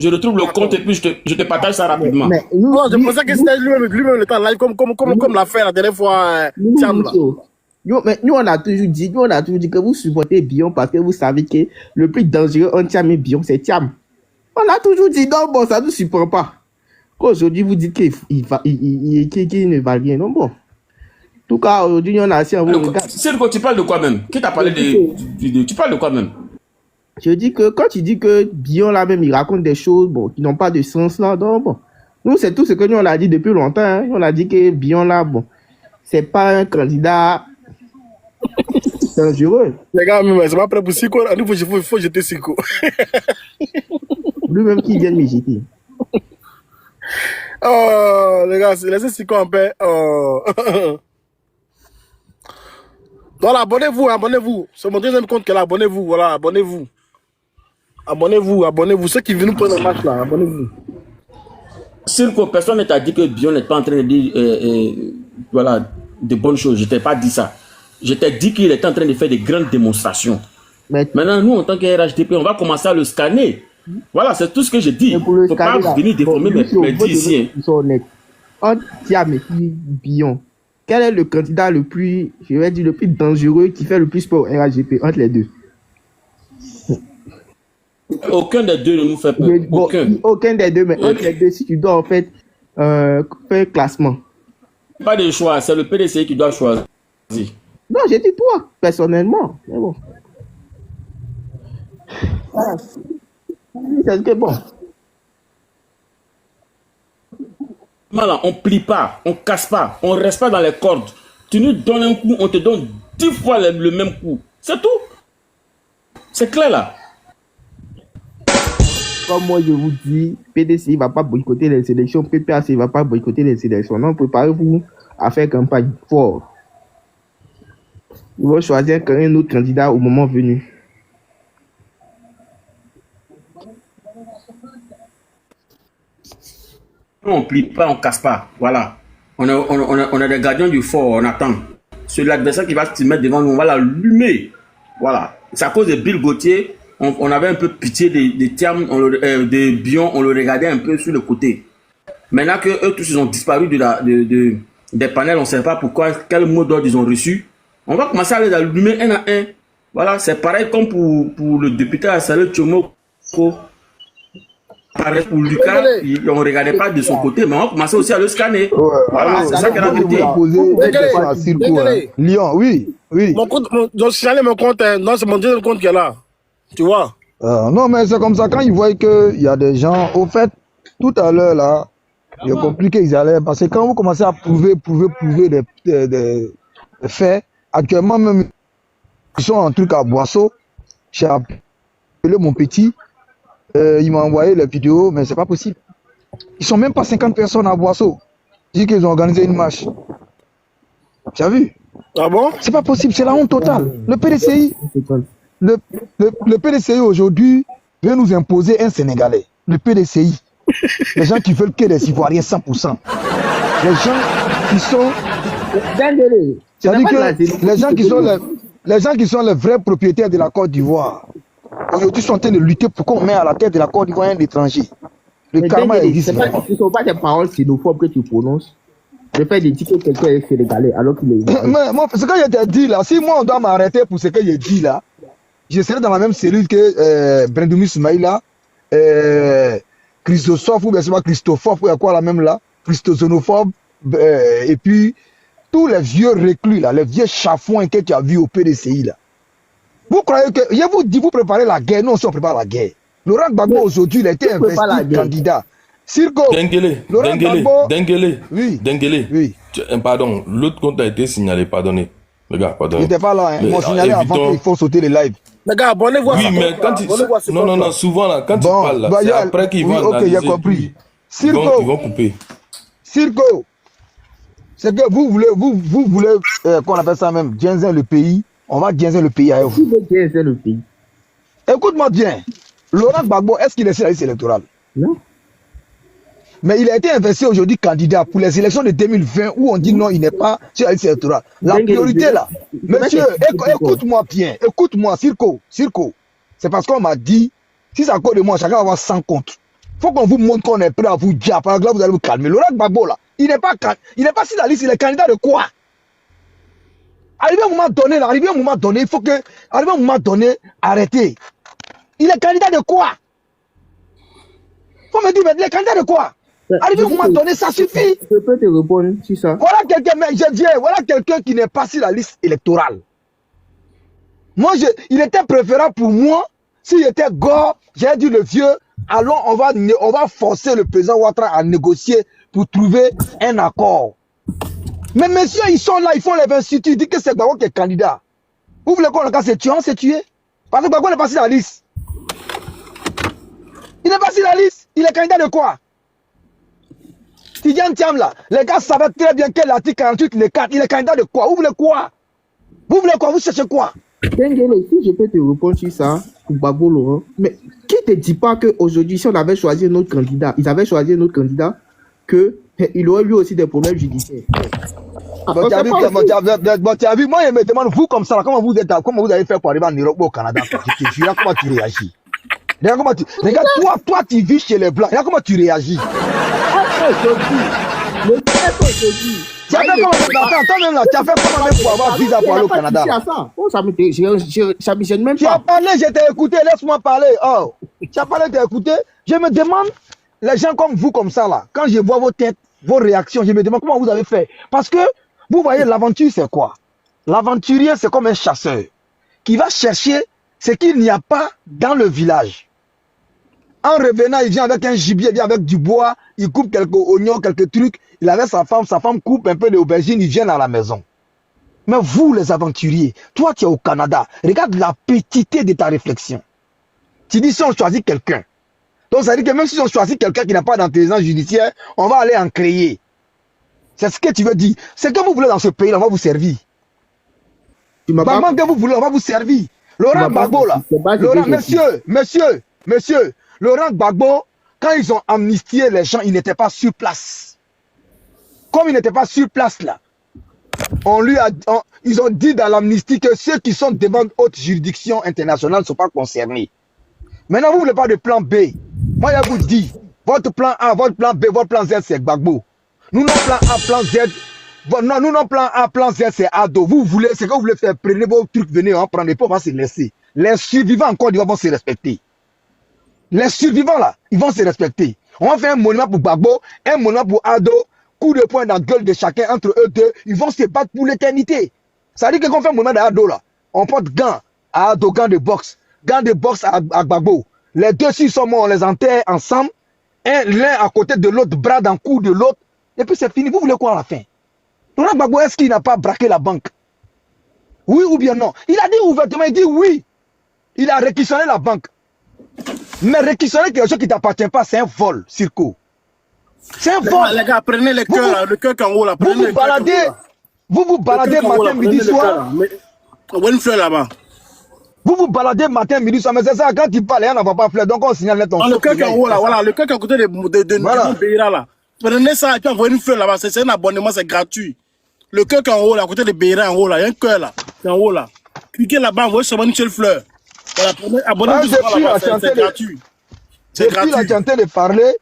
Je retrouve le compte et puis je te partage ça rapidement. Mais nous, Non, je pensais que c'était lui-même le temps live, comme l'a fait la dernière fois, Thiam, là. mais nous, on a toujours dit que vous supportez Bion parce que vous savez que le plus dangereux entre Thiam et Bion, c'est Thiam. On a toujours dit, non, bon, ça ne nous supporte pas. Aujourd'hui, vous dites qu'il ne va rien, non, bon. En tout cas, aujourd'hui, on a assez en vous. C'est quoi, tu parles de quoi même? Qui t'a parlé de tu parles de quoi même? Je dis que quand tu dis que Bion là même, il raconte des choses bon, qui n'ont pas de sens là, donc bon. Nous, c'est tout ce que nous, on a dit depuis longtemps. Hein. On a dit que Bion là, bon, c'est pas un candidat dangereux. Les gars, c'est pas prêt pour Siko. Il faut jeter Siko. Lui-même qui vient de me jeter. Oh, les gars, laissez Siko en paix. Oh. Voilà, abonnez-vous. C'est mon deuxième compte qu'elle a. Abonnez-vous, voilà, abonnez-vous. Abonnez-vous. Ceux qui viennent nous prendre le match là, abonnez-vous. Sirko, personne ne t'a dit que Bion n'est pas en train de dire voilà, de bonnes choses. Je t'ai pas dit ça. Je t'ai dit qu'il est en train de faire des grandes démonstrations. Maintenant, nous, en tant que RHDP, on va commencer à le scanner. Voilà, c'est tout ce que je dis. Il ne faut pas venir déformer mes dits ici. Ils sont honnêtes. Entre Thiam et Bion, quel est le candidat le plus, je vais dire, le plus dangereux qui fait le plus peur au RHDP entre les deux? Aucun des deux ne nous fait peur. Aucun des deux, mais entre les deux, si tu dois en fait faire un classement. Pas de choix, c'est le PDCI qui doit choisir. Non, j'ai dit toi, personnellement. Mais bon. Voilà. C'est que bon. Voilà, on plie pas, on casse pas, on reste pas dans les cordes. Tu nous donnes un coup, on te donne 10 fois le même coup. C'est tout. C'est clair là. Comme moi je vous dis, PDC ne va pas boycotter les élections, PPAC ne va pas boycotter les élections. Non, préparez-vous à faire campagne fort. Ils vont choisir un autre candidat au moment venu. On plie pas, on casse pas. Voilà. On est des gardiens du fort, on attend. C'est l'adversaire qui va se mettre devant nous, on va l'allumer. Voilà. C'est à cause de Bill Gauthier. On avait un peu pitié des termes, des Bion, on le regardait un peu sur le côté. Maintenant que eux tous ils ont disparu des panels, on ne sait pas pourquoi, quel mot d'ordre ils ont reçu. On va commencer à les allumer un à un. Voilà, c'est pareil comme pour le député Assalé Tchomoko. Pareil pour Lucas, on ne regardait pas de son côté, mais on va commencer aussi à le scanner. Voilà, c'est ça qu'elle a dit. Lyon, oui. Donc, si j'allais mon compte, non, c'est mon deuxième compte qui est là. Tu vois? Non, mais c'est comme ça, quand ils voient qu'il y a des gens, au fait, tout à l'heure, là, il est compliqué, ils allaient, parce que quand vous commencez à prouver des faits, actuellement même, ils sont en truc à Boisseau, j'ai appelé mon petit, il m'a envoyé les vidéos, mais c'est pas possible. Ils sont même pas 50 personnes à Boisseau. Ils disent qu'ils ont organisé une marche. Tu as vu? Ah bon? C'est pas possible, c'est la honte totale. Le PDCI, le PDCI aujourd'hui veut nous imposer un Sénégalais. Le PDCI. Les gens qui veulent que les Ivoiriens 100%. Les gens qui sont... C'est-à-dire que les gens qui sont les vrais propriétaires de la Côte d'Ivoire, aujourd'hui sont en train de lutter pour qu'on mette à la tête de la Côte d'Ivoire un étranger. Le karma existe. Ce ne sont pas des paroles xénophobes que tu prononces. Le fait de dire que quelqu'un est sénégalais alors qu'il est... Mais moi, ce que je t'ai dit là, si moi on doit m'arrêter pour ce que j'ai dit là, je serai dans la même cellule que Brendoumi Soumaïla, Christophe, ou bien c'est pas Christophe, ou il y a quoi la même là, Christosonophobe, et puis tous les vieux reclus là, les vieux chafouins que tu as vu au PDCI là. Vous croyez que, je vous dis, vous préparez la guerre, nous aussi on prépare la guerre. Laurent Gbagbo aujourd'hui, il a été investi candidat. Sirko, Dengele, oui. Dengele, Oui. Pardon, l'autre compte a été signalé, pardonnez. Les gars, pardonnez. Il n'était pas là, hein. Ils m'ont signalé avant qu'il faut sauter les lives. Les gars, abonnez-vous. Oui, mais quand tu... Non, souvent là, quand tu parles là, c'est après qu'ils vont analyser. Ok, j'ai compris. Ils vont couper. Sirko, c'est que vous voulez qu'on appelle ça même, Djenzen le pays. On va Djenzen le pays à vous. Djenzen le pays. Écoute-moi bien. Laurent Gbagbo, est-ce qu'il est sur la liste électorale? Non. Mais il a été investi aujourd'hui candidat pour les élections de 2020 où on dit non, il n'est pas sur la liste électorale. La priorité là, monsieur, écoute-moi bien, écoute-moi, Sirko. C'est parce qu'on m'a dit, si c'est à cause de moi, chacun va avoir 100 comptes. faut qu'on vous montre qu'on est prêt à vous dire. Par exemple, vous allez vous calmer. Laurent Gbagbo, là, il n'est pas sur la liste, il est candidat de quoi? Arrivé à un moment donné, il faut que, arrivé à un moment donné, arrêtez. Il est candidat de quoi? Faut me dire, mais il est candidat de quoi? Arrivé à un moment donné, ça suffit. Je peux te répondre sur ça. Voilà quelqu'un qui n'est pas sur la liste électorale. Moi, il était préférable pour moi, s'il était gore, j'ai dit le vieux, allons, on va forcer le président Ouattara à négocier pour trouver un accord. Mais messieurs, ils sont là, ils font les instituts, ils disent que c'est Gbagbo qui est candidat. Vous voulez qu'on le casse, c'est tué, on s'est tué. Parce que Gbagbo n'est pas sur la liste. Il n'est pas sur la liste. Il est candidat de quoi? Tidiane Thiam là, les gars savaient très bien quel article 48, les 4, il est candidat de quoi? Vous voulez quoi? Vous voulez quoi? Vous cherchez quoi? Dengele, si je peux te répondre sur ça, pour Gbagbo Laurent, mais qui te dit pas qu'aujourd'hui, si on avait choisi un autre candidat, ils avaient choisi un autre candidat, qu'il aurait eu aussi des problèmes judiciaires. Bon, tu as vu, moi, je me demande, vous comme ça, là, comment vous avez fait pour arriver en Europe ou au Canada? Je te jure, comment tu réagis? Regarde, toi, tu vis chez les Blancs. Regarde comment tu réagis. Tu as fait comment là, tu as fait comment même pour avoir visa pour aller au Canada? Ça me gêne même pas. Tu as parlé, je t'ai écouté, laisse-moi parler. Oh, tu as parlé, tu as écouté. Je me demande, les gens comme vous, comme ça, là, quand je vois vos têtes, vos réactions, je me demande comment vous avez fait. Parce que, vous voyez, l'aventure, c'est quoi? L'aventurier, c'est comme un chasseur qui va chercher ce qu'il n'y a pas dans le village. En revenant, il vient avec un gibier, il vient avec du bois, il coupe quelques oignons, quelques trucs. Il avait sa femme coupe un peu d'aubergine, ils viennent à la maison. Mais vous, les aventuriers, toi, tu es au Canada. Regarde la petitesse de ta réflexion. Tu dis si on choisit quelqu'un. Donc, ça veut dire que même si on choisit quelqu'un qui n'a pas d'antécédent judiciaire, on va aller en créer. C'est ce que tu veux dire. C'est que vous voulez dans ce pays, on va vous servir. Maman, que vous voulez, on va vous servir. Laurent Gbagbo, là. Laurent, monsieur. Laurent Gbagbo, quand ils ont amnistié les gens, ils n'étaient pas sur place. Comme ils n'étaient pas sur place, là, ils ont dit dans l'amnistie que ceux qui sont devant haute juridiction internationale ne sont pas concernés. Maintenant, vous ne voulez pas de plan B. Moi, je vous dis, votre plan A, votre plan B, votre plan Z, c'est Gbagbo. Nous, notre plan A, plan Z, non, nous, notre plan A, plan Z, c'est Ado. Vous voulez, c'est que vous voulez faire, prenez vos trucs, venez en prendre, et puis on va se laisser. Les survivants, encore, ils vont se respecter. Les survivants, là, ils vont se respecter. On va faire un monument pour Gbagbo, un monument pour Ado, coup de poing dans la gueule de chacun, entre eux deux, ils vont se battre pour l'éternité. Ça veut dire que quand on fait un monument d'Ado, là, on porte gants à Ado, gants de boxe à Gbagbo. Les deux, s'ils sont morts, on les enterre ensemble, l'un à côté de l'autre, bras dans le cou de l'autre, et puis c'est fini. Vous voulez quoi à la fin? Laurent Gbagbo, est-ce qu'il n'a pas braqué la banque? Oui ou bien non? Il a dit ouvertement, il dit oui. Il a réquisitionné la banque. Mais réquisitionner quelque chose qui ne t'appartient pas, c'est un vol, Circo. C'est un vol. Les gars, prenez le cœur, le cœur en haut là. Vous vous baladez matin, midi, soir. Là-bas. Vous vous baladez matin, midi, soir. Mais c'est ça, quand tu parles, il n'y en a pas fleur. Donc on signale ton le cœur en haut là, voilà, le cœur à côté de Beira là. Prenez ça et puis envoyez une fleur là-bas. C'est un abonnement, c'est gratuit. Le cœur en haut là, à côté de Beira en haut là, il y a un cœur là, en haut là. Cliquez là-bas, envoyez seulement une seule fleur. Voilà, abonnez-vous là-bas, c'est gratuit. Depuis là, tu es en train de parler.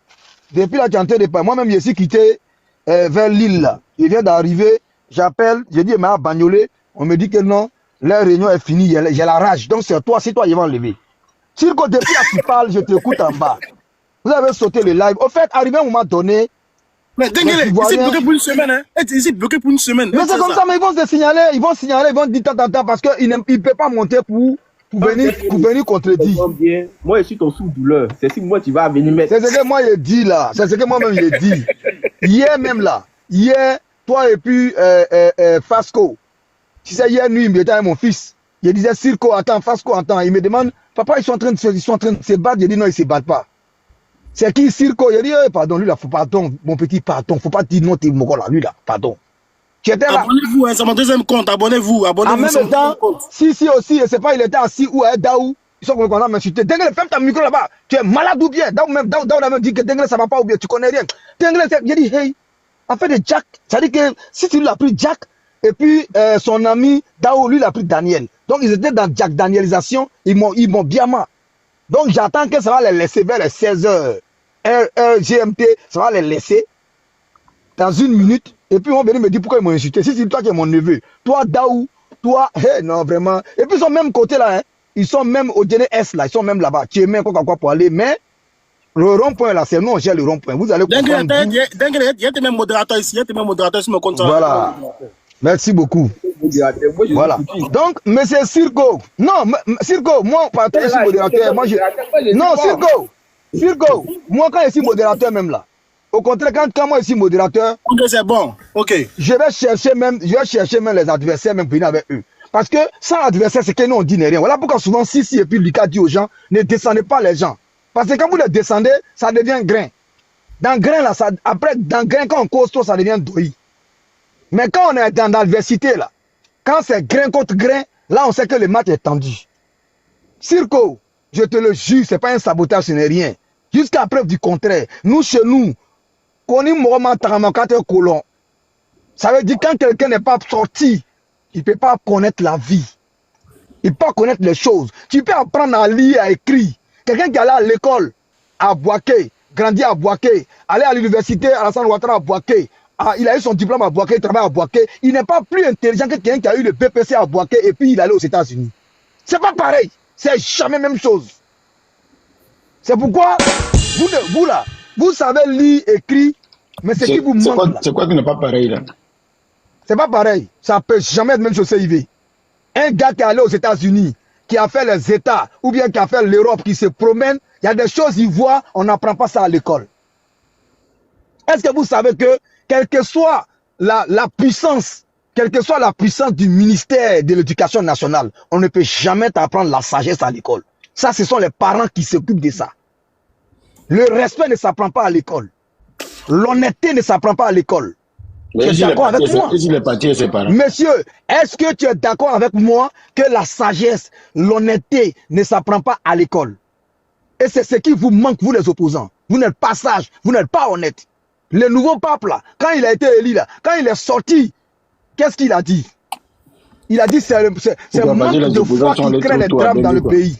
Moi-même, je suis quitté vers l'île là. Il vient d'arriver, j'appelle, je dis, mais à Bagnolet, on me dit que non, la réunion est finie, j'ai la rage. Donc c'est toi, ils vont lever. Circo, depuis là, tu parles, je t'écoute en bas. Vous avez sauté le live. Au fait, arrivé à un moment donné. Mais Dengele, ici bloqué pour une semaine, hein. Ici bloqué pour une semaine. Mais c'est comme ça, mais ils vont se signaler, ils vont dire tant, parce qu'ils ne peuvent pas monter pour venir contredire. Moi, je suis ton sous-douleur. C'est si moi, tu vas venir mettre. C'est ce que moi, je dis là. C'est ce que moi-même, je dis. Hier, toi et puis Fasco. Tu sais, hier nuit, il me dit à mon fils. Je disais, Circo, attends, Fasco, attends. Il me demande, papa, ils sont en train de se battre. Je dis, non, ils ne se battent pas. C'est qui Circo? Je dis, pardon, lui là, pardon, mon petit, pardon. Faut pas dire non, t'es mon là, lui là, pardon. Abonnez-vous, hein, c'est mon deuxième compte, abonnez-vous. En même temps, si aussi, je sais pas, il était assis ou à Daou, ils sont contents de m'insulter. Dengele, ferme ta micro là-bas, tu es malade ou bien? Daou a même dit que Dengele ça va pas ou bien, tu connais rien. Dengele, j'ai dit, hey, en fait de Jack, ça dit que si tu l'as pris Jack, et puis son ami Daou, lui, il a pris Daniel. Donc ils étaient dans Jack Danielisation, ils m'ont bien mal. Donc j'attends que ça va les laisser vers les 16h. GMT, ça va les laisser dans une minute. Et puis, on va venir me dire pourquoi ils m'ont insulté. Si c'est toi qui es mon neveu, toi, Daou, toi, hey, non, vraiment. Et puis, ils sont même côté là, hein. Ils sont même au dernier S là, ils sont même là-bas. Tu es même quoi pour aller, mais le rond-point là, c'est nous, on gère le rond-point. Vous allez comprendre. Il y a même modérateur ici, il y a même modérateur sur mon compte. Voilà. Merci beaucoup. Voilà. Donc, monsieur Circo, non, Circo, moi, par contre, je suis modérateur. Moi, non, Circo, moi, quand je suis modérateur même là, au contraire, quand moi je suis modérateur, ok, c'est bon, ok. Je vais chercher même les adversaires, même venir avec eux. Parce que sans adversaire, c'est que nous on dit rien. Voilà pourquoi souvent Sissi et puis Lucas dit aux gens, ne descendez pas les gens. Parce que quand vous les descendez, ça devient grain. Dans grain là, après dans grain quand on cause trop, ça devient douille. Mais quand on est dans l'adversité là, quand c'est grain contre grain, là on sait que le match est tendu. Circo, je te le jure, c'est pas un sabotage, ce n'est rien. Jusqu'à preuve du contraire, nous chez nous, colon. Ça veut dire quand quelqu'un n'est pas sorti, il ne peut pas connaître la vie. Il ne peut pas connaître les choses. Tu peux apprendre à lire, à écrire. Quelqu'un qui allait à l'école, à Boaké, grandi à Boaké, aller à l'université, à Alassane Ouattara à Boaké, il a eu son diplôme à Boaké, il travaille à Boaké. Il n'est pas plus intelligent que quelqu'un qui a eu le BPC à Boaké et puis il allait aux États-Unis. C'est pas pareil. C'est jamais la même chose. C'est pourquoi vous là, vous savez lire, écrire, mais ce qui vous manque là. C'est quoi qui n'est pas pareil là? C'est pas pareil. Ça peut jamais être même chose CIV. Un gars qui est allé aux États-Unis, qui a fait les États, ou bien qui a fait l'Europe, qui se promène, il y a des choses qu'il voit, on n'apprend pas ça à l'école. Est-ce que vous savez que, quelle que soit la puissance, quelle que soit la puissance du ministère de l'Éducation nationale, on ne peut jamais t'apprendre la sagesse à l'école. Ça, ce sont les parents qui s'occupent de ça. Le respect ne s'apprend pas à l'école. L'honnêteté ne s'apprend pas à l'école. Tu es d'accord avec moi? Monsieur, est-ce que tu es d'accord avec moi que la sagesse, l'honnêteté ne s'apprend pas à l'école? Et c'est ce qui vous manque, vous les opposants. Vous n'êtes pas sages, vous n'êtes pas honnêtes. Le nouveau pape là, quand il a été élu là, quand il est sorti, qu'est-ce qu'il a dit? Il a dit c'est le manque de foi qui crée les drames dans le pays.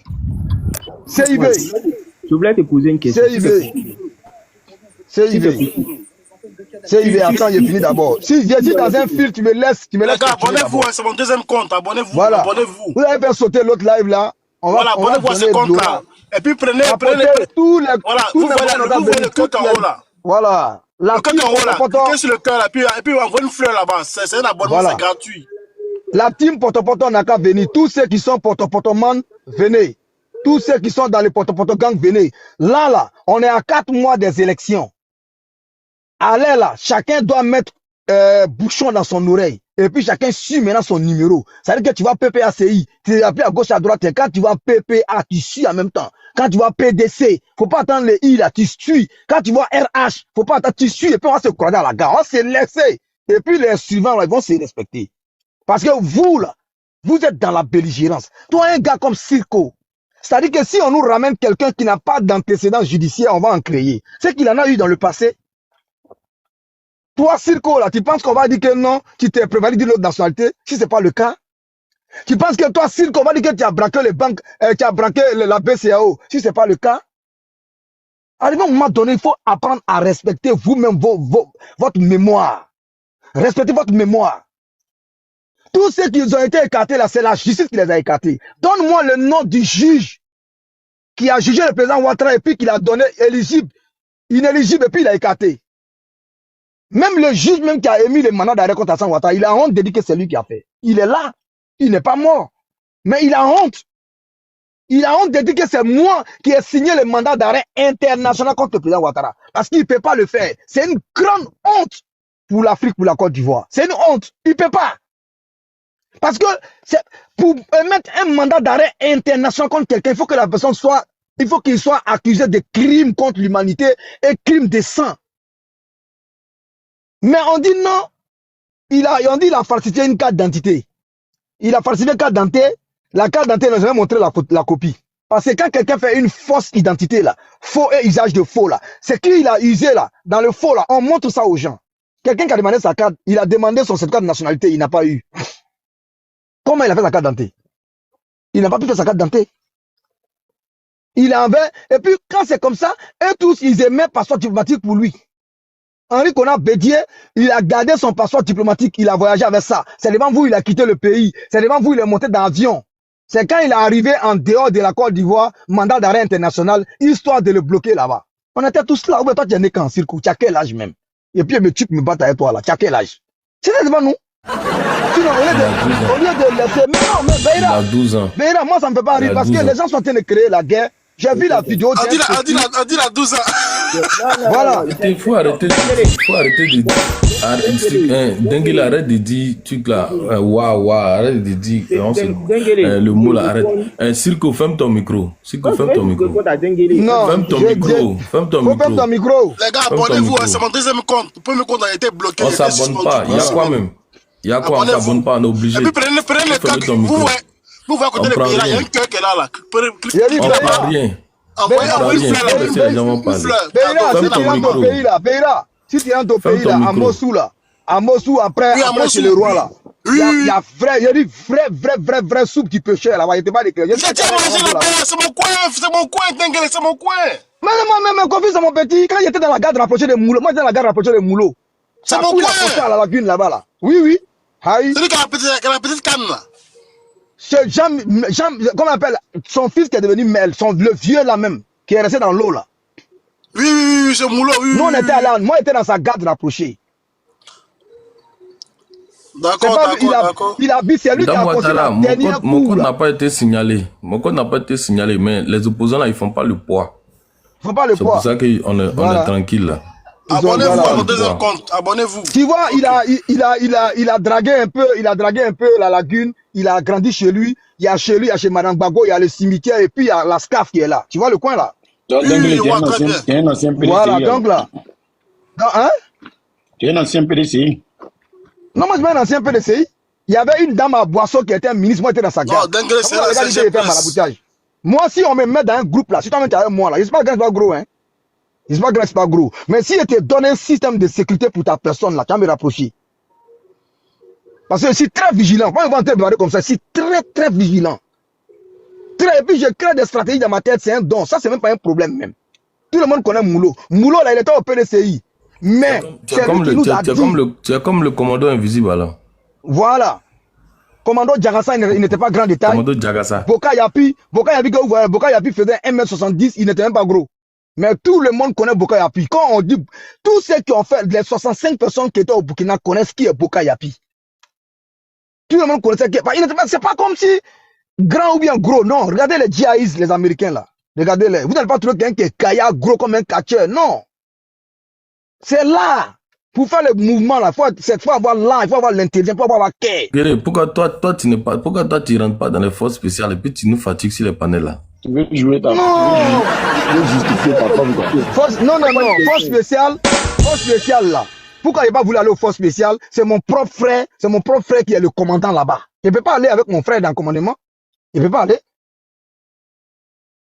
CIV. Je voulais te poser une question. CIV, attends, j'ai fini d'abord. Si je dis dans un fil, tu me laisses. Abonnez-vous, c'est mon deuxième compte. Abonnez-vous. Voilà. Abonnez-vous. Vous avez fait sauter l'autre live là. Voilà, abonnez-vous à ce compte là. Et puis prenez tous les. Voilà, vous voyez le cœur en haut là. Voilà. Le cœur en haut là. Cliquez sur le cœur là. Et puis envoyez une fleur là-bas. C'est un abonnement, c'est gratuit. La team Potopoto n'a qu'à venir. Tous ceux qui sont Potopotoman, venez. Tous ceux qui sont dans les Potopoto gang, venez. Là, on est à 4 mois des élections. Allez là, chacun doit mettre bouchon dans son oreille. Et puis chacun suit maintenant son numéro. Ça veut dire que tu vas PPACI, tu es appelé à gauche, à droite. Et quand tu vas PPA, tu suis en même temps. Quand tu vas PDC, faut pas attendre les I là, tu suis. Quand tu vois RH, faut pas attendre, tu suis. Et puis on va se croiser à la gare, on va se laisser. Et puis les suivants là, ils vont se respecter. Parce que vous là, vous êtes dans la belligérance. Toi, un gars comme Circo, c'est-à-dire que si on nous ramène quelqu'un qui n'a pas d'antécédent judiciaire, on va en créer. C'est qu'il en a eu dans le passé. Toi, Circo, là, tu penses qu'on va dire que non, tu t'es prévalidé de l'autre nationalité, si ce n'est pas le cas? Tu penses que toi, Circo, on va dire que tu as braqué les banques, tu as braqué la BCAO, si ce n'est pas le cas? Arrivé à un moment donné, il faut apprendre à respecter vous-même votre mémoire. Respectez votre mémoire. Tous ceux qui ont été écartés là, c'est la justice qui les a écartés. Donne-moi le nom du juge qui a jugé le président Ouattara et puis qui l'a donné éligible, inéligible et puis il a écarté. Même le juge même qui a émis le mandat d'arrêt contre Alassane Ouattara, il a honte de dire que c'est lui qui a fait. Il est là, il n'est pas mort. Mais il a honte. Il a honte de dire que c'est moi qui ai signé le mandat d'arrêt international contre le président Ouattara. Parce qu'il ne peut pas le faire. C'est une grande honte pour l'Afrique, pour la Côte d'Ivoire. C'est une honte. Il ne peut pas. Parce que pour émettre un mandat d'arrêt international contre quelqu'un, il faut que la personne soit, il faut qu'il soit accusé de crimes contre l'humanité et crimes de sang. Mais on dit non, on dit il a falsifié une carte d'identité. Il a falsifié une carte d'identité, la carte d'identité n'a jamais montré la copie. Parce que quand quelqu'un fait une fausse identité là, faux et usage de faux là, c'est qu'il a usé là, dans le faux là, on montre ça aux gens. Quelqu'un qui a demandé sa carte, il a demandé son certificat de nationalité, il n'a pas eu. Comment il a fait sa carte d'identité? Il n'a pas pu faire sa carte d'identité. Il avait, et puis quand c'est comme ça, eux tous, ils aimaient passeport diplomatique pour lui. Henri Konan Bédié, il a gardé son passeport diplomatique, il a voyagé avec ça. C'est devant vous, il a quitté le pays. C'est devant vous, il est monté dans l'avion. C'est quand il est arrivé en dehors de la Côte d'Ivoire, mandat d'arrêt international, histoire de le bloquer là-bas. On était tous là. Toi, tu es né quand circuit, tu as quel âge même? Et puis, tu me battes avec toi là, tu as quel âge? C'était devant nous. Sinon, au lieu de laisser, mais non, mais Beira, il a 12 ans. Beira, moi, ça me fait pas rire parce que les gens sont en train de créer la guerre. J'ai vu la vidéo. Adil a 12 ans. Voilà. Il faut arrêter de dire. Dengue, arrête de dire, truc là. Waouh, arrête de dire. Le mot là, arrête. Circo, ferme ton micro. Circo, ferme ton micro. Non, ferme ton micro. Ferme ton micro. Ferme ton micro. Les gars, abonnez-vous, c'est mon deuxième compte. Le premier compte a été bloqué. On s'abonne pas. Il y a quoi même? Il y a quoi? On s'abonne pas, on est obligé. Et puis prenez le cas. Vous voyez à côté de Beira, il y a un cœur qui est là. On prend rien. Envoyez une fleur. Beira, si tu es dans ton pays là, à Mossou, après chez le roi là, il y a vrai soupe du pêcheur là, il était pas déclaré. C'est mon coin, Dengue, c'est mon coin. Mais confie c'est mon petit, quand il était dans la gare rapprochée des Moulots, moi j'étais dans la gare rapprochée des Moulots. C'est mon coin. À la lagune là-bas là. Oui. Celui qui a la petite canne là. Jean, comment on appelle, son fils qui est devenu Mel, le vieux là même, qui est resté dans l'eau là. Oui, c'est Moulot, oui. Nous on était là, moi j'étais dans sa garde rapprochée. D'accord. Il a vu, c'est lui qui a construit la dernière Mon code n'a pas été signalé. Mon code n'a pas été signalé, mais les opposants là, ils font pas le poids. Ils font pas le poids. C'est pour ça qu'on est tranquille là. Abonnez-vous à mon deuxième compte, abonnez-vous. Tu vois, il a dragué un peu la lagune, il a grandi chez lui, il y a chez Madame Bago, il y a le cimetière et puis il y a la SCAF qui est là. Tu vois le coin là? Donc, tu es un ancien PDCI. Voilà, donc là. Hein? Tu es un ancien PDCI. Non, moi je suis un ancien PDCI. Il y avait une dame à Boisseau qui était un ministre, moi j'étais dans sa garde. Non, Dengue, c'est moi, si on me met dans un groupe là, si toi tu es avec moi là, j'espère que c'est pas gros, hein. J'espère que c'est pas gros. Mais si je te donne un système de sécurité pour ta personne là, tu vas me rapprocher. Parce que je suis très vigilant. Quand on va te parler comme ça, je suis très vigilant. Et puis je crée des stratégies dans ma tête, c'est un don. Ça, c'est même pas un problème même. Tout le monde connaît Moulot. Moulot là, il était au PDCI. Mais tu es comme le commando invisible alors. Voilà. Commando Djagassa, il n'était pas grand de taille. Commando Djagassa. Boka Yapi faisait 1m70, il n'était même pas gros. Mais tout le monde connaît Boka Yapi. Quand on dit, tous ceux qui ont fait, les 65 personnes qui étaient au Burkina connaissent qui est Boka Yapi. Tout le monde connaissait qui est. C'est pas comme si grand ou bien gros, non. Regardez les GIs, les Américains là. Regardez-les. Vous n'allez pas trouver quelqu'un qui est kaya gros comme un catcheur. Non. C'est là. Pour faire le mouvement là, il faut avoir là, il faut avoir l'intelligence, il faut avoir cœur. Pourquoi toi tu rentres pas dans les forces spéciales et puis tu nous fatigues sur les panels là? Tu veux jouer ta justifier ta femme quoi. Non, force spéciale là. Pourquoi il n'a pas voulu aller aux forces spéciales? C'est mon propre frère qui est le commandant là-bas. Il ne peut pas aller avec mon frère dans le commandement. Il ne peut pas aller.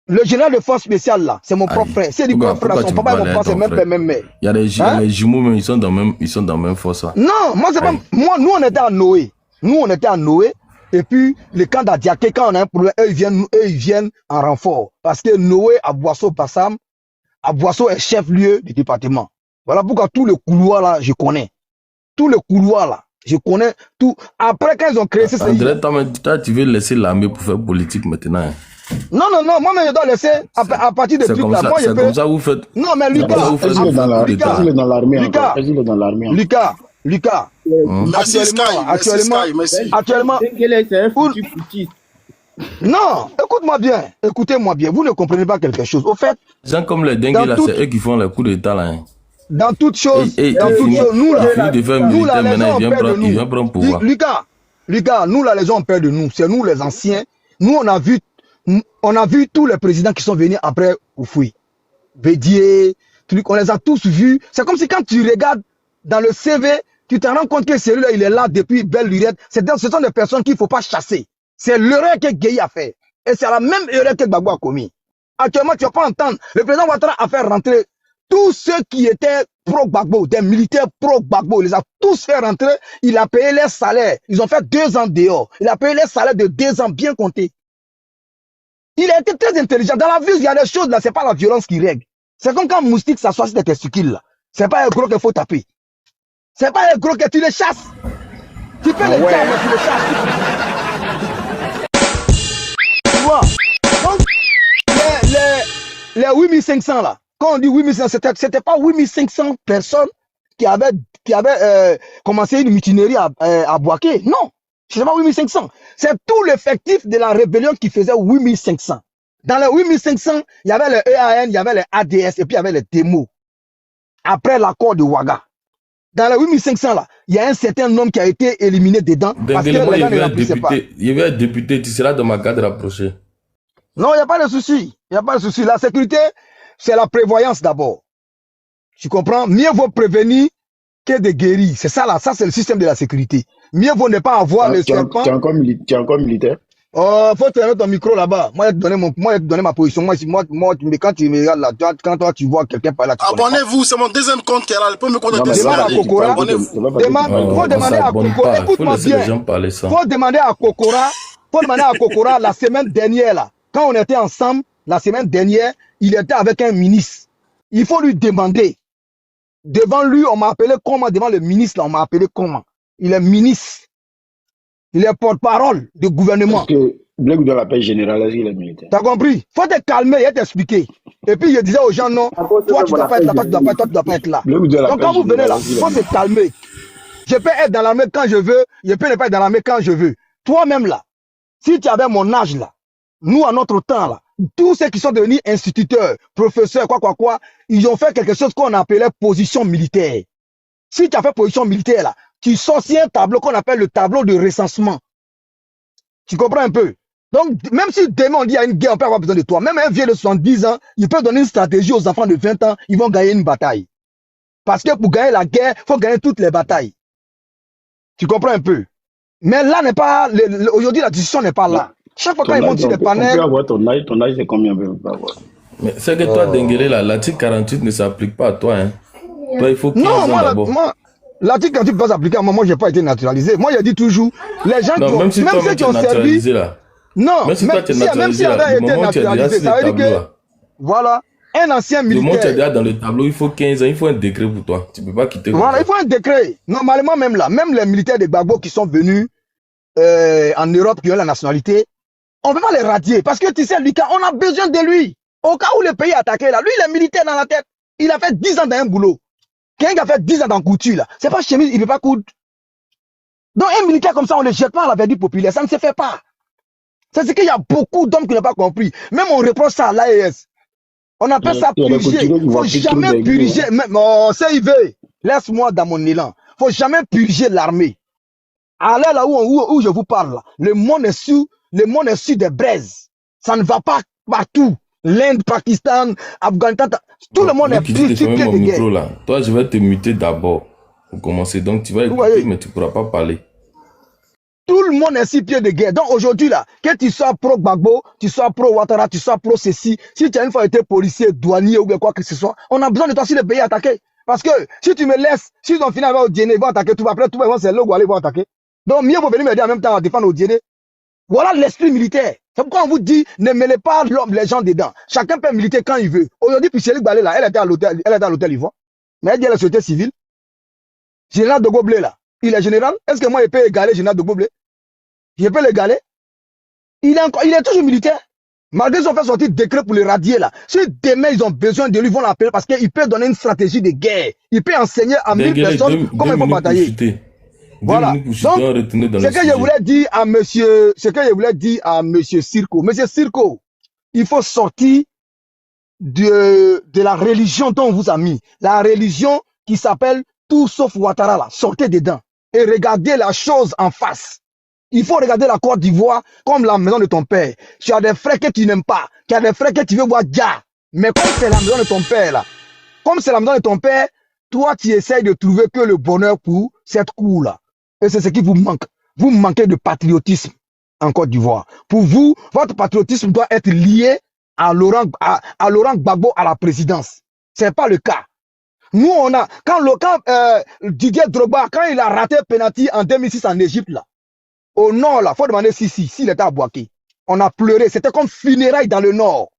Le général de force spéciale là, c'est mon propre frère. C'est du propre frère, son papa et mon papa, c'est même père, même mère. Il y a les jumeaux même, ils sont dans la même force là. Non, moi c'est pas. Nous on était à Noé. Et puis, le camp d'Adiaké, quand on a un problème, eux, ils viennent en renfort. Parce que Noé, à Boisseau, Bassam, à Boisseau est chef-lieu du département. Voilà pourquoi tous les couloirs là, je connais. Tous les couloirs là, je connais tout. Après, quand ils ont créé ça. André, toi, tu veux laisser l'armée pour faire politique maintenant. Hein? Non, moi-même, je dois laisser à partir de trucs là. C'est comme ça vous faites. Non, mais Lucas, Lucas, actuellement, non, écoutez-moi bien, vous ne comprenez pas quelque chose. Au fait, des gens comme les dingues là, c'est eux qui font les coups d'état là. Hein. Dans toutes choses, nous là, les gens ont peur de nous. C'est nous les anciens. Nous, on a vu tous les présidents qui sont venus après Oufoui. Bédié, on les a tous vus. C'est comme si quand tu regardes dans le CV, tu te rends compte que celui-là, il est là depuis belle lurette. Ce sont des personnes qu'il ne faut pas chasser. C'est l'erreur que Gueye a fait. Et c'est la même erreur que Gbagbo a commis. Actuellement, tu ne vas pas entendre. Le président Ouattara a fait rentrer tous ceux qui étaient pro-Gbagbo, des militaires pro-Gbagbo. Il les a tous fait rentrer. Il a payé les salaires. Ils ont fait 2 ans dehors. Il a payé les salaires de 2 ans bien comptés. Il a été très intelligent. Dans la vie, il y a des choses là, c'est pas la violence qui règle. C'est comme quand Moustique s'assoit sur tes testicules là. C'est pas un gros qu'il faut taper. C'est pas un gros que tu les chasses. Tu peux les taper, mais tu les chasses. Tu vois? Donc, les 8500 là, quand on dit 8500, c'était pas 8500 personnes qui avaient commencé une mutinerie à Boaké. Non, c'est pas 8500. C'est tout l'effectif de la rébellion qui faisait 8500. Dans les 8500, il y avait les EAN, il y avait les ADS et puis il y avait les démos. Après l'accord de Ouaga. Dans les 8500 là, il y a un certain nombre qui a été éliminé dedans. Parce que les gens ne remplissaient pas. Il y avait un député, tu seras dans ma cadre rapprochée. Non, il n'y a pas de souci. Il n'y a pas de souci. La sécurité, c'est la prévoyance d'abord. Tu comprends? Mieux vaut prévenir que de guérir. C'est ça là, ça c'est le système de la sécurité. Mieux vaut ne pas avoir les serpents. Tu es encore militaire? Oh, faut te mettre ton micro là-bas. Moi, je vais te donner ma position. Moi, mais quand tu me regardes là, quand toi tu vois quelqu'un par là, tu abonnez-vous, c'est mon deuxième compte qui est là. Le premier compte demande à Kokora. Faut demander à Kokora. Écoute-moi bien. Faut demander à Kokora la semaine dernière là. Quand on était ensemble, la semaine dernière, il était avec un ministre. Il faut lui demander. Devant lui, on m'a appelé comment? Devant le ministre, là, on m'a appelé comment? Il est ministre. Il est porte-parole du gouvernement. Parce que Black de la paix générale, il est militaire. T'as compris? Faut te calmer et t'expliquer. Et puis, je disais aux gens, non, toi, tu dois pas être là, toi, tu dois pas être là. Donc, quand vous venez là, faut se calmer. Je peux être dans l'armée quand je veux, je peux ne pas être dans l'armée quand je veux. Toi-même là, si tu avais mon âge là, nous, à notre temps là, tous ceux qui sont devenus instituteurs, professeurs, quoi, ils ont fait quelque chose qu'on appelait position militaire. Si tu as fait position militaire là, tu sors sur un tableau qu'on appelle le tableau de recensement. Tu comprends un peu? Donc, même si demain on dit il y a une guerre, on peut avoir besoin de toi. Même un vieux de 70 ans, il peut donner une stratégie aux enfants de 20 ans, ils vont gagner une bataille. Parce que pour gagner la guerre, il faut gagner toutes les batailles. Tu comprends un peu? Mais là n'est pas, aujourd'hui la discussion n'est pas là. Chaque fois quand ils montent sur les panels. On peut avoir ton âge c'est combien? Mais c'est que toi, Denguele, l'article 48 ne s'applique pas à toi. Hein. Toi, il faut 15 ans d'abord. L'article 48 peut s'appliquer à moi, je n'ai pas été naturalisé. Moi, je dis toujours, les gens même ceux qui ont servi. Là. Non, même si toi, tu es naturalisé, même s'il avait été naturalisé, ça veut dire que, voilà, un ancien militaire. Le monde, tu es déjà dans le tableau, il faut 15 ans, il faut un décret pour toi. Tu ne peux pas quitter. Voilà, il faut un décret. Normalement, même là, même les militaires de Gbagbo qui sont venus en Europe, qui ont la nationalité, on ne peut pas les radier. Parce que tu sais, Lucas, on a besoin de lui. Au cas où le pays est attaqué, là, lui, il est militaire dans la tête. Il a fait 10 ans dans un boulot. Quelqu'un qui a fait 10 ans dans couture, là, c'est pas chemise, il ne peut pas coudre. Donc, un militaire comme ça, on ne le jette pas à la verdure populaire. Ça ne se fait pas. C'est ce qu'il y a beaucoup d'hommes qui n'ont pas compris. Même on reproche ça à l'AES. On appelle ça purger. Il ne faut jamais purger. Oh, CV, laisse-moi dans mon élan. Il ne faut jamais purger l'armée. Allez là où je vous parle, là. Le monde est sur des braises. Ça ne va pas partout. L'Inde, Pakistan, Afghanistan, tout le monde est pris sur pied de guerre. Là. Toi, je vais te muter d'abord pour commencer. Donc, tu vas écouter, mais tu ne pourras pas parler. Tout le monde est sur pied de guerre. Donc, aujourd'hui, là, que tu sois pro-Gbagbo, tu sois pro-Ouattara, tu sois pro-ceci, si tu as une fois été policier, douanier ou bien quoi que ce soit, on a besoin de toi si le pays est attaqué. Parce que si tu me laisses, si ils ont fini avec Odiéné, ils vont attaquer tout. Après, tout le monde, c'est là où aller, ils vont attaquer. Donc, mieux vaut venir m'aider en même temps à défendre Odiéné. Voilà l'esprit militaire. C'est pourquoi on vous dit, ne mêlez pas les gens dedans. Chacun peut militer quand il veut. Aujourd'hui, puis Chélik Balé, là, elle était à l'hôtel Ivoire. Mais elle dit à la société civile. Général de Goblé, là. Il est général. Est-ce que moi, je peux égaler Général de Goblé? Je peux l'égaler? Il est toujours militaire. Malgré qu'ils ont fait sortir décret pour le radier, là. Si demain, ils ont besoin de lui, ils vont l'appeler parce qu'il peut donner une stratégie de guerre. Il peut enseigner à 1000 personnes comment il faut batailler. Voilà. Donc, ce que je voulais dire à monsieur Sirko. Monsieur Sirko, il faut sortir de la religion dont on vous a mis. La religion qui s'appelle tout sauf Ouattara, là. Sortez dedans. Et regardez la chose en face. Il faut regarder la Côte d'Ivoire comme la maison de ton père. Tu as des frères que tu n'aimes pas. Tu as des frères que tu veux voir déjà. Mais comme c'est la maison de ton père, là. Comme c'est la maison de ton père, toi, tu essayes de trouver que le bonheur pour cette cour-là. Et c'est ce qui vous manque. Vous manquez de patriotisme en Côte d'Ivoire. Pour vous, votre patriotisme doit être lié à Laurent Gbagbo à la présidence. C'est pas le cas. Nous, on a, quand Didier Drogba, quand il a raté penalty en 2006 en Égypte, là, au nord, là, faut demander s'il était à Boaké. On a pleuré. C'était comme funérailles dans le Nord.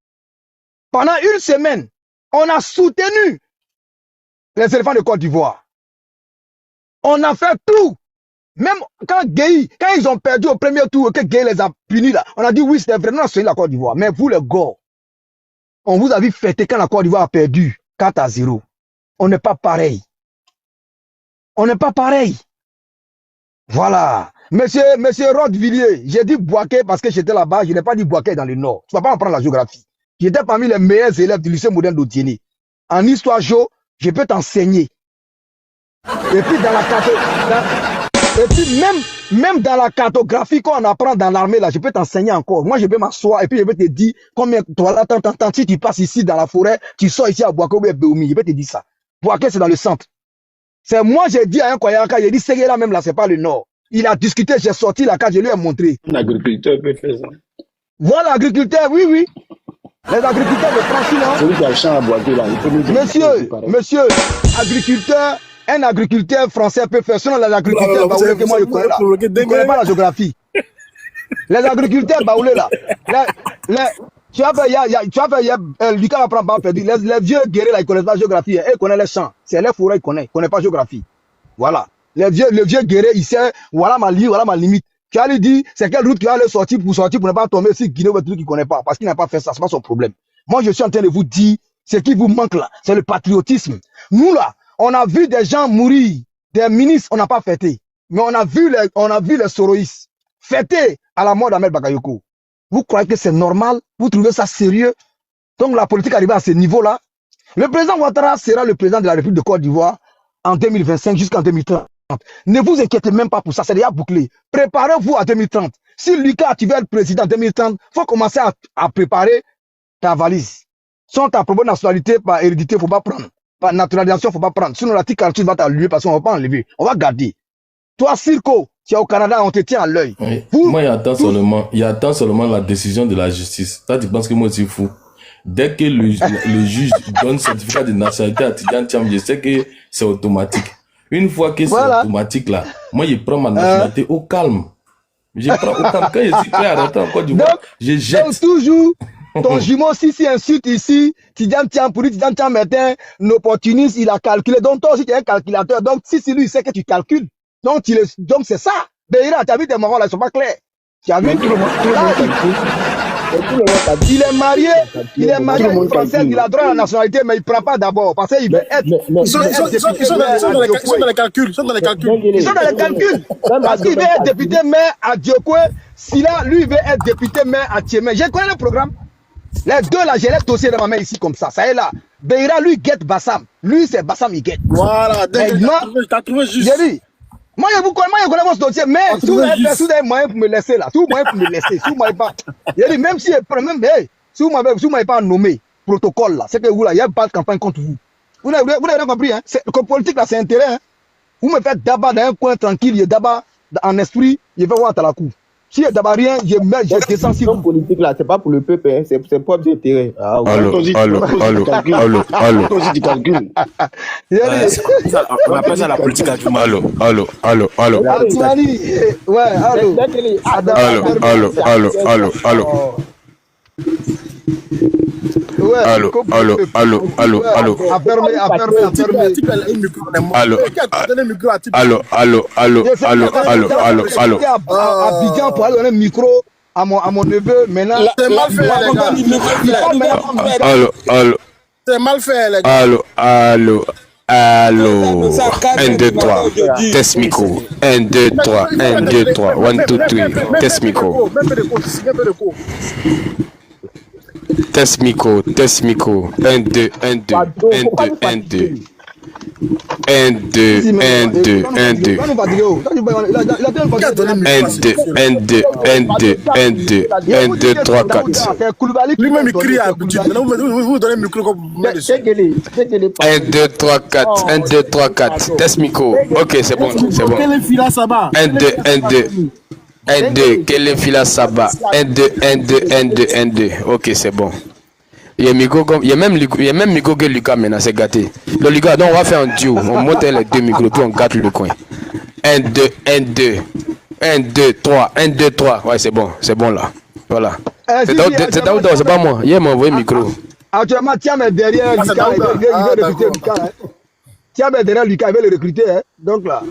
Pendant une semaine, on a soutenu les éléphants de Côte d'Ivoire. On a fait tout. Même quand ils ont perdu au premier tour, que Gueye les a punis là, on a dit oui, c'était vraiment celui de la Côte d'Ivoire. Mais vous, les gars, on vous a vu fêter quand la Côte d'Ivoire a perdu 4-0. On n'est pas pareil. On n'est pas pareil. Voilà. Monsieur Rodvilliers, j'ai dit Boaké parce que j'étais là-bas, je n'ai pas dit Boaké dans le Nord. Tu ne vas pas apprendre la géographie. J'étais parmi les meilleurs élèves du lycée moderne d'Otiéné. En histoire Jo, je peux t'enseigner. Et puis dans la et puis même dans la cartographie qu'on apprend dans l'armée là, je peux t'enseigner encore. Moi je peux m'asseoir et puis je peux te dire combien toi là t'entends si tu passes ici dans la forêt, tu sors ici à Boaké ou à Béoumi, je peux te dire ça. Boaké c'est dans le centre. C'est moi j'ai dit à un Koyaka, j'ai dit c'est là même là c'est pas le Nord. Il a discuté, j'ai sorti la carte, je lui ai montré. Un agriculteur peut faire ça. Voilà agriculteur, oui. Les agriculteurs de France là. Celui qui a le champ à Boaké là, il peut nous dire. Monsieur, agriculteur. Un agriculteur français peut faire, sinon les agriculteurs baoulés que moi je connais là. Je ne connais pas la géographie. Les agriculteurs baoulés là. Tu as fait, Lucas va prendre pas perdu. Les vieux guerriers là, ils ne connaissent pas la géographie. Ils connaissent les champs. C'est les forêts, ils ne connaissent pas la géographie. Voilà. Le vieux guerrier, il sait, voilà ma ligne, voilà ma limite. Tu as lui dit, c'est quelle route tu vas aller sortir pour ne pas tomber si Guinée ou un truc qu'il ne connaît pas. Parce qu'il n'a pas fait ça, c'est pas son problème. Moi, je suis en train de vous dire, ce qui vous manque là, c'est le patriotisme. Nous là, on a vu des gens mourir, des ministres, on n'a pas fêté. Mais on a vu les soroïstes fêter à la mort d'Ahmed Bakayoko. Vous croyez que c'est normal? Vous trouvez ça sérieux? Donc la politique arrive à ce niveau-là. Le président Ouattara sera le président de la République de Côte d'Ivoire en 2025 jusqu'en 2030. Ne vous inquiétez même pas pour ça, c'est déjà bouclé. Préparez-vous à 2030. Si Lucas, tu veux être président en 2030, il faut commencer à préparer ta valise. Sans ta propre nationalité par hérédité, il ne faut pas prendre. Par naturalisation, il ne faut pas prendre. Sinon, la tique va t'allumer parce qu'on ne va pas enlever. On va garder. Toi, Circo, tu es au Canada, on te tient à l'œil. Oui. Moi, il attend seulement la décision de la justice. Toi, tu penses que moi, c'est fou. Dès que le juge donne certificat de nationalité à Tidjane Thiam, je sais que c'est automatique. Une fois que c'est automatique, là, moi, je prends ma nationalité au calme. Je prends au calme. Quand je suis prêt à rentrer en Côte d'Ivoire, je jette. Donc, toujours, ton jumeau, si insulte ici, Tidjane Thiam, pour lui, Tidjane Thiam est un opportuniste, il a calculé. Donc, toi aussi, tu es un calculateur. Donc, si lui, il sait que tu calcules. Donc, c'est ça. Beira, tu as vu tes mamans là, ils sont pas clairs. Tu as vu tout le monde. Il est marié à une Française, il a droit à la nationalité, mais il ne prend pas d'abord. Parce qu'il veut être. Ils sont dans les calculs. Ils sont dans les calculs. Parce qu'il veut être député maire à Diokwe. Si là, lui, il veut être député maire à Tiémé. Je connais le programme. Les deux là, j'ai les dossiers de ma main ici comme ça. Ça est là. Beira, lui, guette Bassam. Lui, c'est Bassam, il guette. Voilà, t'as trouvé juste. J'ai dit. Moi, je connais votre dossier, mais si vous avez moyen pour me laisser là, si vous avez moyen pour me laisser, si vous m'avez pas, il dit, même si vous m'avez pas nommé protocole là, c'est que vous là, il y a pas de campagne contre vous. Vous n'avez rien compris, hein? Comme politique là, c'est intérêt, hein? Vous me faites d'abord dans un coin tranquille, il est d'abord en esprit, je vais voir à la cour. Si il y a d'abord rien, je descends si vous. Politique là, c'est pas pour le peuple, hein? C'est pour propre intérêt. Allô. Toi aussi, tu calcules. On appelle ça la politique à tout. Allô. Ouais, Abidjan pour aller donner un micro à mon neveu. Maintenant, c'est mal fait, les gars. C'est mal fait, les gars. Allô. 1, 2, 3. Test micro. 1, 2, 3. 1, 2, 3. 1, 2, 3. Test micro. Test micro. 1, 2, 1, 2. 1, 2. 1, 2, 1, 2, 1, 2. 1, 2, 3, 4. Lui-même, il crie à l'habitude. Maintenant, vous donnez le micro comme vous dessus. 1, 2, 3, 4. 1, 2, 3, 4. Test micro. Ok, c'est bon. 1, 2, 1, 2. 1, 2. Quel fila Saba. 1, 2, 1, 2, 1, 2, 1, 2. Ok, c'est bon. Il y a même Migo que Lucas maintenant, c'est gâté. Le Lucas, donc on va faire un duo. On monte les deux micros, puis on gâte le coin. 1, 2, 1, 2. 1, 2, 3. 1, 2, 3. Ouais, c'est bon là. Voilà. Si, C'est Daouda, c'est pas moi. Hier, m'a envoyé le micro. Actuellement, Thiam est derrière Lucas. Il veut recruter Lucas. Thiam est derrière Lucas, il veut le recruter. Donc là.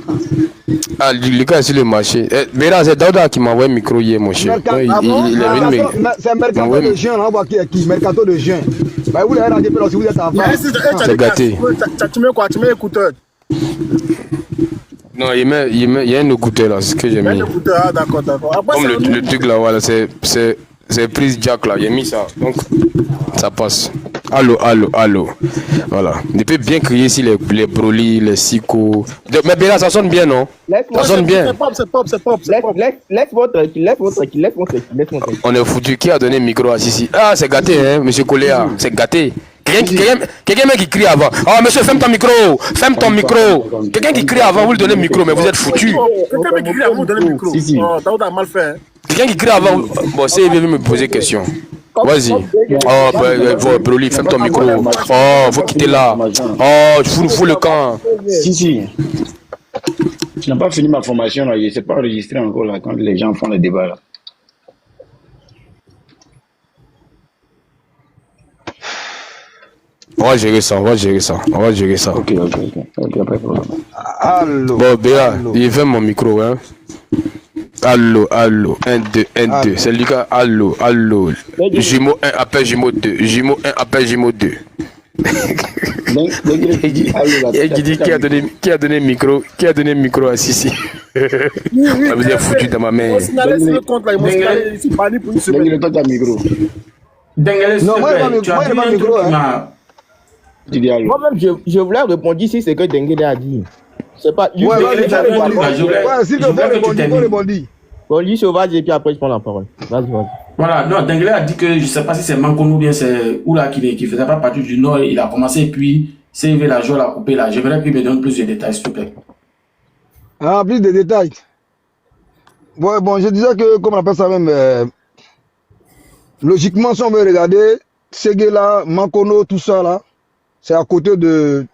Ah, Lucas est sur le marché. Mais là, c'est Daouda qui m'a envoyé le micro hier, mon cher. Il est venu. C'est un mercato de juin, on voit qui est qui. Mercato de juin. Bah, vous l'avez rendu si vous êtes en face. C'est gâté. Tu mets quoi? Tu mets écouteur? Non, il y a un écouteur là, c'est ce que j'ai mis. Ah, d'accord. Comme le truc là, voilà, c'est prise jack là, j'ai mis ça. Donc, ça passe. Allô. Voilà. Il peut bien crier ici les Broly, les Siko. Mais bien là, ça sonne bien, non? Ça sonne bien. C'est pop. Laisse-moi tranquille. On est foutu. Qui a donné le micro à Sissi? Ah, c'est gâté, hein, monsieur Coléa. C'est gâté. Quelqu'un qui crie avant. Oh, monsieur, ferme ton micro. Quelqu'un qui crie avant, vous lui donnez le micro, mais vous êtes foutu. Quelqu'un qui crie avant, vous donnez le micro. Oh, Daouda a mal fait. Quelqu'un qui crie avant. Bon, c'est il veut me poser question. Vas-y. Oh, Broly, ferme ton micro. Oh, faut quitter là. Oh, fous le camp. Si. Je n'ai pas fini ma formation là. Je ne sais pas enregistrer encore là quand les gens font le débat là. On va gérer ça. Ok, pas de problème. Allô. Bon, Béa, il ferme mon micro, hein. Allô. 1, 2. C'est Lucas. Allô. Jumeau 1 appelle Jumeau 2. Jumeau 1 appelle Jumeau 2. Il dit qui a donné le micro à Sissi. Vous êtes foutu dans ma main. Non, moi, il n'y a pas de micro. Moi-même, je voulais répondre ici ce que Dengue a dit. C'est pas. Ouais, s'il te plaît, répondre. Bon, lui, sauvage, et puis après, je prends la parole. Vas-y. Voilà, non, Dengue a dit que je ne sais pas si c'est Mankono ou bien c'est Oula qui ne faisait pas partie du Nord. Il a commencé et puis, c'est la joie l'a coupé là. J'aimerais qu'il me donne plus de détails, s'il te plaît. Ah, plus de détails. Ouais, bon, je disais que, comme on appelle ça même, logiquement, si on veut regarder, Séguéla, Mankono, tout ça là, c'est à côté de.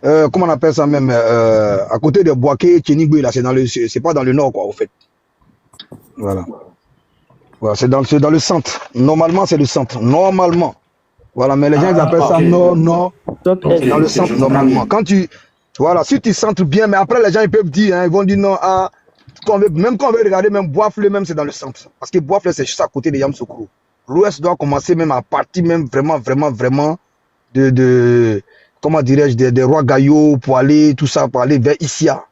Comment on appelle ça même, à côté de Boaké, Tchénigoué, là, c'est pas dans le nord, quoi, au fait. Voilà, c'est dans le centre. Normalement, c'est le centre. Normalement. Voilà, mais les gens, ils appellent ça nord. C'est dans le centre, normalement. Voilà, si tu centres bien, mais après, les gens, ils peuvent dire, hein, ils vont dire non, même quand on veut regarder, même Boafle, même c'est dans le centre. Parce que Boafle, c'est juste à côté de Yamoussoukro. L'ouest doit commencer même à partir, même vraiment, de comment dirais-je, des rois Gaillot pour aller, tout ça, pour aller vers Issia.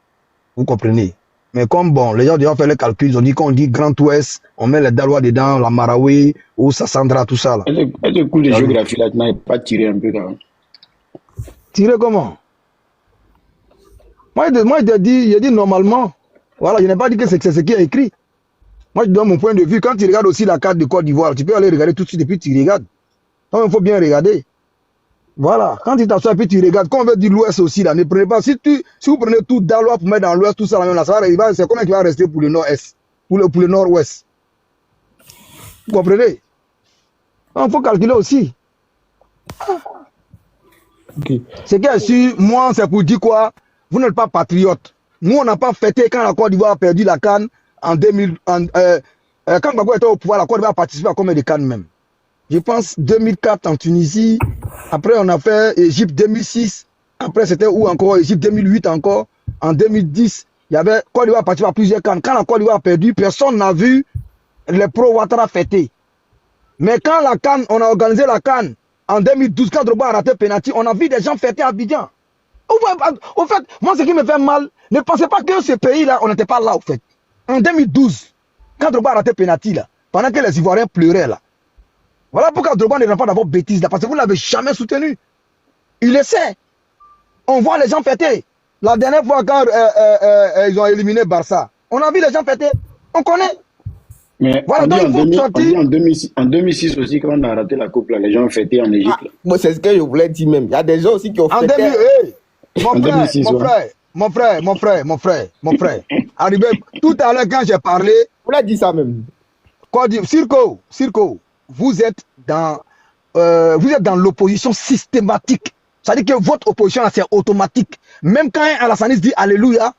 Vous comprenez? Mais comme bon, les gens ont fait les calculs, ils ont dit qu'on dit Grand Ouest, on met les Dalois dedans, la Maraoué, ou Sassandra, tout ça là. Est-ce que le cours de géographie là, tu n'as pas tiré un peu quand même? Tiré comment? Moi, j'ai dit normalement. Voilà, je n'ai pas dit que c'est ce qui est écrit. Moi, je donne mon point de vue. Quand tu regardes aussi la carte de Côte d'Ivoire, tu peux aller regarder tout de suite et puis tu regardes. Donc, il faut bien regarder. Voilà, quand tu t'assois et puis tu regardes, quand on veut dire l'Ouest aussi, là, ne prenez pas, si vous prenez tout Dalois pour mettre dans l'Ouest, tout ça, là, c'est combien qui va rester pour le Nord-Est, pour le Nord-Ouest. Vous comprenez? Il faut calculer aussi. Okay. C'est que si moi, c'est pour dire quoi? Vous n'êtes pas patriote. Nous, on n'a pas fêté quand la Côte d'Ivoire a perdu la CAN en 2000. Quand Gbagbo était au pouvoir, la Côte d'Ivoire a participé à combien de CAN même? Je pense 2004 en Tunisie. Après, on a fait Égypte 2006. Après, c'était où encore? Égypte 2008 encore. En 2010, il y avait Côte d'Ivoire participé à plusieurs CAN. Quand la Côte d'Ivoire a perdu, personne n'a vu les pro Ouattara fêter. Mais quand la CAN, on a organisé la CAN en 2012, quand Drogba a raté penalty, on a vu des gens fêter à Abidjan. Au fait, moi, ce qui me fait mal, ne pensez pas que ce pays-là, on n'était pas là, au fait. En 2012, quand Drogba a raté penalty, là, pendant que les Ivoiriens pleuraient, là. Voilà pourquoi Drogba ne rend pas d'avoir bêtise là, parce que vous ne l'avez jamais soutenu. Il le sait. On voit les gens fêter. La dernière fois quand ils ont éliminé Barça, on a vu les gens fêter. On connaît. Mais voilà, donc en 2006 aussi, quand on a raté la coupe, là, les gens ont fêté en Égypte. Moi, c'est ce que je voulais dire même. Il y a des gens aussi qui ont fêté. Mon frère. Arrivé, tout à l'heure quand j'ai parlé. Vous l'avez dit ça même. Quoi dire? Circo. Vous êtes dans l'opposition systématique. C'est-à-dire que votre opposition là, c'est automatique. Même quand Alassane dit Alléluia,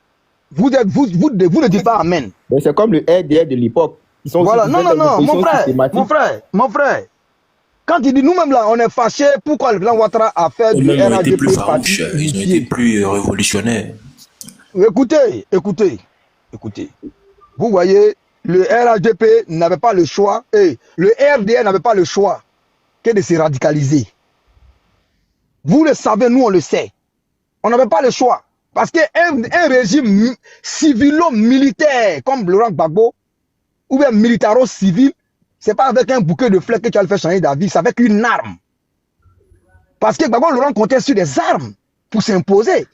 vous ne dites pas Amen. Mais c'est comme le RDR de l'époque. Ils sont Voilà, non, non, non, mon frère. Quand il dit nous-mêmes là, on est fâchés, pourquoi le plan Ouattara a fait du Eux-mêmes ont été RADP plus farouches, parti ils ont été unifié? plus révolutionnaires. Écoutez. Vous voyez, le RADP n'avait pas le choix, et le RDR n'avait pas le choix que de se radicaliser. Vous le savez, nous on le sait. On n'avait pas le choix. Parce qu'un régime civilo-militaire comme Laurent Gbagbo, ou bien militaro-civil, c'est pas avec un bouquet de fleurs que tu vas le faire changer d'avis, c'est avec une arme. Parce que Gbagbo Laurent comptait sur des armes pour s'imposer.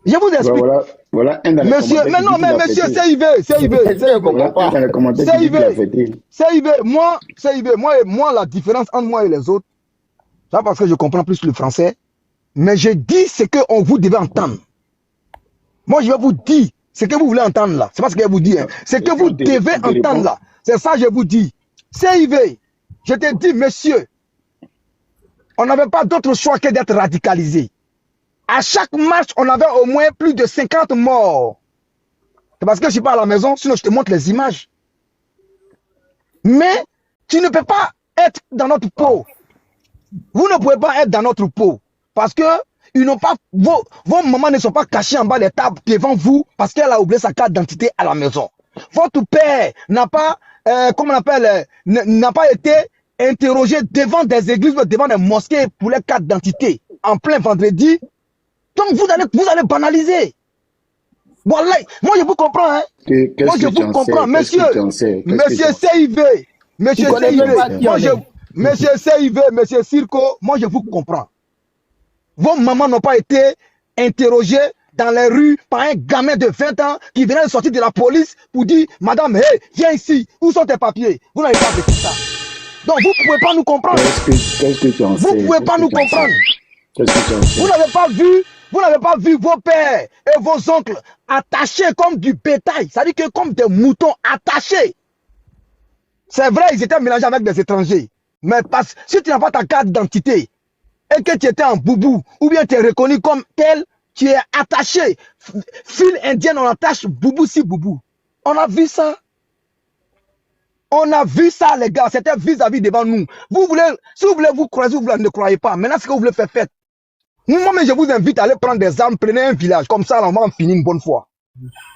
Je vous explique. Voilà un dans monsieur, mais non, mais monsieur, CIV, moi, la différence entre moi et les autres, ça parce que je comprends plus le français, mais je dis ce qu'on vous devez entendre. Moi, je vais vous dire ce que vous voulez entendre là. C'est pas ce que je vous dis. Hein. Ce que vous devez entendre là. C'est ça que je vous dis. CIV, je te dis, monsieur, on n'avait pas d'autre choix que d'être radicalisé. À chaque marche, on avait au moins plus de 50 morts. C'est parce que je ne suis pas à la maison, sinon je te montre les images. Mais tu ne peux pas être dans notre peau. Vous ne pouvez pas être dans notre peau. Parce que ils n'ont pas, vos mamans ne sont pas cachées en bas des tables devant vous parce qu'elle a oublié sa carte d'identité à la maison. Votre père n'a pas, comment on appelle, n'a pas été interrogé devant des églises, devant des mosquées pour les cartes d'identité en plein vendredi. Donc vous allez banaliser. Voilà, moi je vous comprends, hein. Moi je vous comprends, monsieur CIV, monsieur CIV, monsieur Circo, moi je vous comprends. Vos mamans n'ont pas été interrogées dans les rues par un gamin de 20 ans qui venait de sortir de la police pour dire, madame, hey, viens ici, où sont tes papiers? Vous n'avez pas vécu ça. Donc vous ne pouvez pas nous comprendre. Vous ne pouvez pas nous comprendre. Vous n'avez pas vu vos pères et vos oncles attachés comme du bétail, c'est-à-dire que comme des moutons attachés. C'est vrai, ils étaient mélangés avec des étrangers. Mais si tu n'as pas ta carte d'identité et que tu étais en boubou, ou bien tu es reconnu comme tel, tu es attaché. Fil indien, on attache boubou si boubou. On a vu ça. On a vu ça, les gars. C'était vis-à-vis devant nous. Vous voulez, si vous voulez vous croire, vous ne croyez pas. Maintenant, ce que vous voulez faire, faites. Moi-même, je vous invite à aller prendre des armes, prenez un village. Comme ça, on va en finir une bonne fois.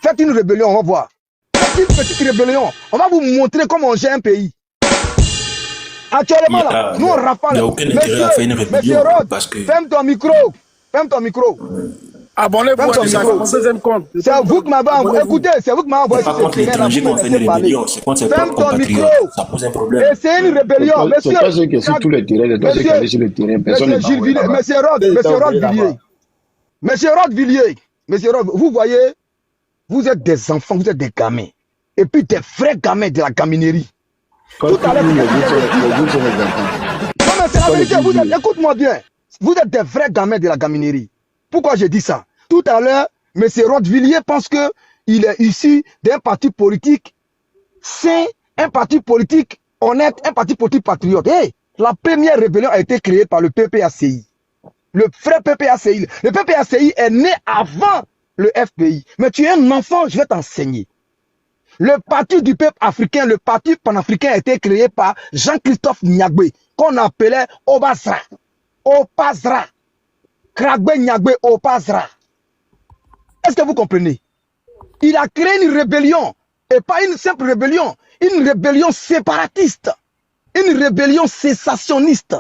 Faites une rébellion, on va voir. Faites une petite rébellion. On va vous montrer comment on gère un pays. Actuellement, là, nous, on rafale. Il n'y a aucun intérêt à faire une rébellion. Parce que... Ferme ton micro. Ferme ton micro. Abonnez-vous à mon deuxième compte. C'est vous qui m'avez envoyé. Écoutez, c'est vous qui m'avez envoyé. C'est pas contre l'étranger qu'on fait une rébellion. C'est contre ses propres compatriotes. Ça pose un problème. Et c'est une rébellion, monsieur. C'est pas ceux qui sur tous les terrains. C'est toi ceux qui allent sur le terrain. Personne n'est pas. Monsieur Rod Villiers, vous voyez, vous êtes des enfants, vous êtes des gamins. Et puis des vrais gamins de la gaminerie. Tout à l'heure, non, mais c'est la vérité, écoute-moi bien. Vous êtes des vrais gamins de la gaminerie. Pourquoi je dis ça? Tout à l'heure, M. Rod Villiers pense qu'il est issu d'un parti politique sain, un parti politique honnête, un parti politique patriote. Hey, la première rébellion a été créée par le PPACI. Le vrai PPACI. Le PPACI est né avant le FPI. Mais tu es un enfant, je vais t'enseigner. Le parti du peuple africain, le parti panafricain a été créé par Jean-Christophe Niagbé, qu'on appelait Obazra. Opazra. Kragbe Niagbé Opazra. Est-ce que vous comprenez? Il a créé une rébellion, et pas une simple rébellion, une rébellion séparatiste, une rébellion sécessionniste.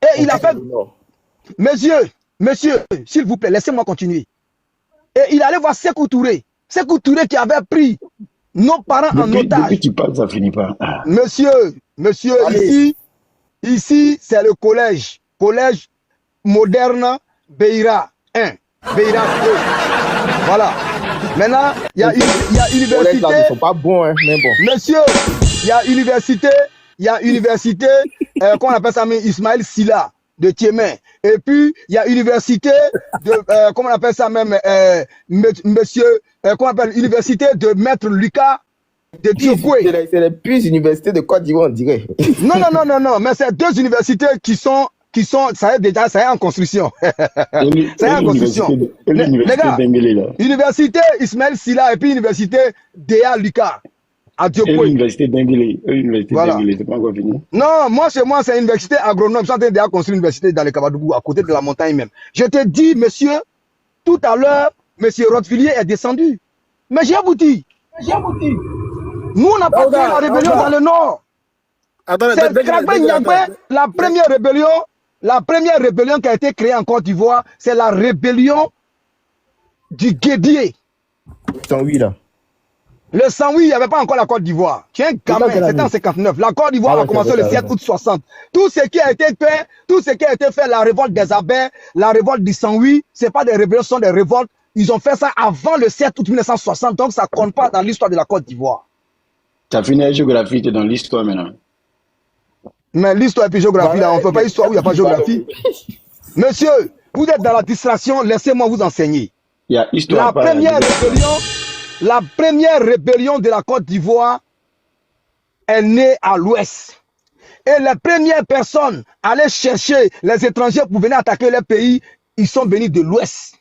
Et il a fait... Monsieur, s'il vous plaît, laissez-moi continuer. Et il allait voir Sékou Touré. Sékou Touré qui avait pris nos parents en otage. Depuis qu'il parle, ça finit pas. Monsieur, ici c'est le collège. Collège moderne Beira 1. Beira 2. Voilà. Maintenant, il y a université. Ils sont pas bons, hein, mais bon. Monsieur, il y a université, qu'on appelle ça, Ismaël Silla de Tiémen. Et puis, il y a université de, comment on appelle ça même, monsieur, qu'on appelle université de Maître Lucas de Diokwe. C'est les plus universités de Côte d'Ivoire, on dirait. Non, mais c'est deux universités qui sont, ça est en construction. Ça est en construction. Les gars, université Ismaël Silla et puis université Déa Lucas. à Et Diopoué. l'université d'Enguilé. Voilà. C'est pas encore fini. Non, moi, chez moi, c'est une université agronome. Ils sont en train de construire une université dans les Kabadougou, à côté de la montagne même. Je te dis, monsieur, tout à l'heure, monsieur Rothvillier est descendu. Mais j'ai abouti. Nous, on n'a pas fait la rébellion dans le nord. C'est Kragbe Nyagbe, la première rébellion qui a été créée en Côte d'Ivoire, c'est la rébellion du Guédié. Oui, là. Le 108, il n'y avait pas encore la Côte d'Ivoire. Tu es un gamin, c'était en 59. La Côte d'Ivoire a commencé le 7 août 60. Tout ce qui a été fait, la révolte des abeilles, la révolte du 108, ce n'est pas des rébellions, ce sont des révoltes. Ils ont fait ça avant le 7 août 1960, donc ça ne compte pas dans l'histoire de la Côte d'Ivoire. Tu as fini la géographie, tu es dans l'histoire maintenant. Mais l'histoire et puis géographie, là, on ne fait pas histoire où il n'y a pas de géographie. Monsieur, vous êtes dans la distraction, laissez-moi vous enseigner. Il y a histoire. La première rébellion de la Côte d'Ivoire est née à l'ouest. Et les premières personnes à aller chercher les étrangers pour venir attaquer leur pays, ils sont venus de l'ouest.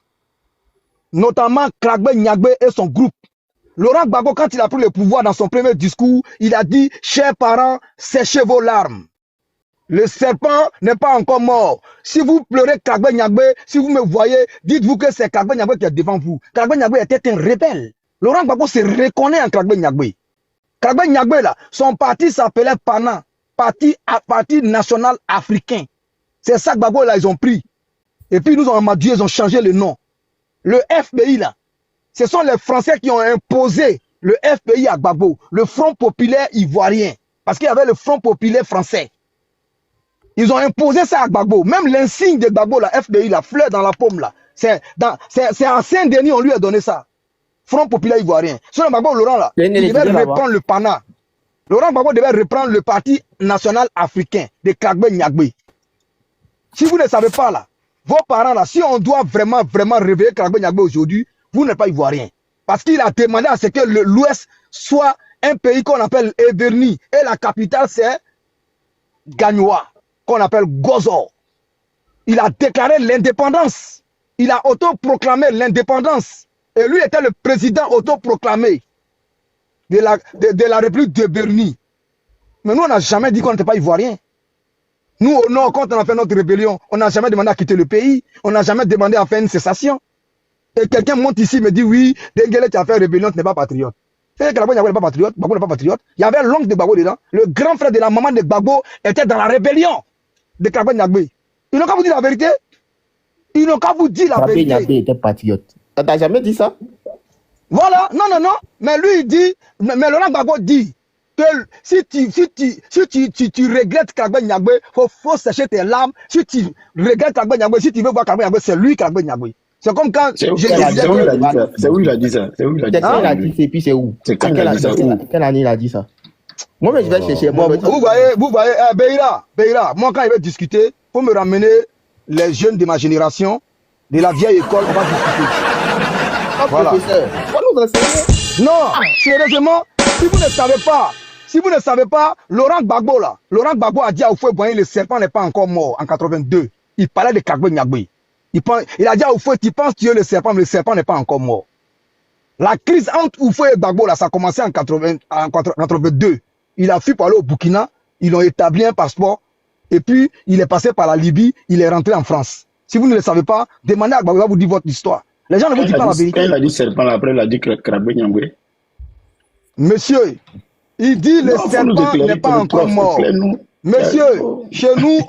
Notamment Kragbe Nyagbe et son groupe. Laurent Gbagbo, quand il a pris le pouvoir dans son premier discours, il a dit « Chers parents, séchez vos larmes. Le serpent n'est pas encore mort. Si vous pleurez Kragbe Nyagbe, si vous me voyez, dites-vous que c'est Kragbe Nyagbe qui est devant vous. Kragbe Nyagbe était un rebelle. Laurent Gbagbo se reconnaît en Kragbe Nyagbe. Kragbe Nyagbe, là, son parti s'appelait PANA, Parti national africain. C'est ça que Gbagbo, là, ils ont pris. Et puis, nous ont amadoué, ils ont changé le nom. Le FPI, là, ce sont les Français qui ont imposé le FPI à Gbagbo, le Front populaire ivoirien. Parce qu'il y avait le Front populaire français. Ils ont imposé ça à Gbagbo. Même l'insigne de Gbagbo, la FPI, la fleur dans la paume, là, c'est à Saint-Denis, on lui a donné ça. Front populaire ivoirien. Sinon, Gbagbo, Laurent, là, il devait reprendre le PANA. Laurent Gbagbo devait reprendre le Parti national africain de Kragbe Nyagbe. Si vous ne savez pas, là, vos parents, là, si on doit vraiment réveiller Kragbe Nyagbe aujourd'hui, vous n'êtes pas ivoirien. Parce qu'il a demandé à ce que l'Ouest soit un pays qu'on appelle Everny. Et la capitale, c'est Gagnoa, qu'on appelle Gozo. Il a déclaré l'indépendance. Il a autoproclamé l'indépendance. Et lui était le président autoproclamé de la République de Bernie. Mais nous, on n'a jamais dit qu'on n'était pas ivoirien. Nous, au nord, quand on a fait notre rébellion, on n'a jamais demandé à quitter le pays. On n'a jamais demandé à faire une cessation. Et quelqu'un monte ici et me dit, oui, Dengele, tu as fait rébellion, tu n'es pas patriote. C'est que Gbagbo n'est pas patriote, Gbagbo n'est pas patriote. Il y avait l'oncle de Gbagbo dedans. Le grand frère de la maman de Gbagbo était dans la rébellion de Kragbe Nyagbe. Ils n'ont qu'à vous dire la vérité. Ils n'ont qu'à vous dire la vérité. Kragbe Nyagbe était patriote. T'as jamais dit ça? Voilà, non. Mais lui, il dit, mais Laurent Gbagbo dit que si tu regrettes Kragbe Nyagbe, faut sécher tes larmes. Si tu regrettes Kragbe Nyagbe, si tu veux voir Kragbe Nyagbe, c'est lui Kragbe Nyagbe. C'est comme quand c'est où il a dit ça. C'est où il a dit ça. Il a dit ça et puis c'est où? C'est quand il a dit ça. Quelle année il a dit ça? Moi, mais je vais chercher. Vous voyez, Beira, moi quand il va discuter, faut me ramener les jeunes de ma génération, de la vieille école, on va discuter. Voilà. Non, sérieusement, si vous ne savez pas, Laurent Gbagbo a dit à Oufoué, le serpent n'est pas encore mort en 82. Il parlait de Kragbe Nyagbe. Il a dit à Oufoué, tu penses tuer le serpent, mais le serpent n'est pas encore mort. La crise entre Oufoué et Gbagbo, là, ça a commencé en 82. Il a fui pour aller au Burkina, ils ont établi un passeport, et puis il est passé par la Libye, il est rentré en France. Si vous ne le savez pas, demandez à Gbagbo, il va vous dire votre histoire. Les gens ne vous disent pas la vérité. Quand il a dit serpent, après il a dit Kragbe Nyagbe. Monsieur, il dit le serpent n'est pas encore mort. Monsieur, chez nous,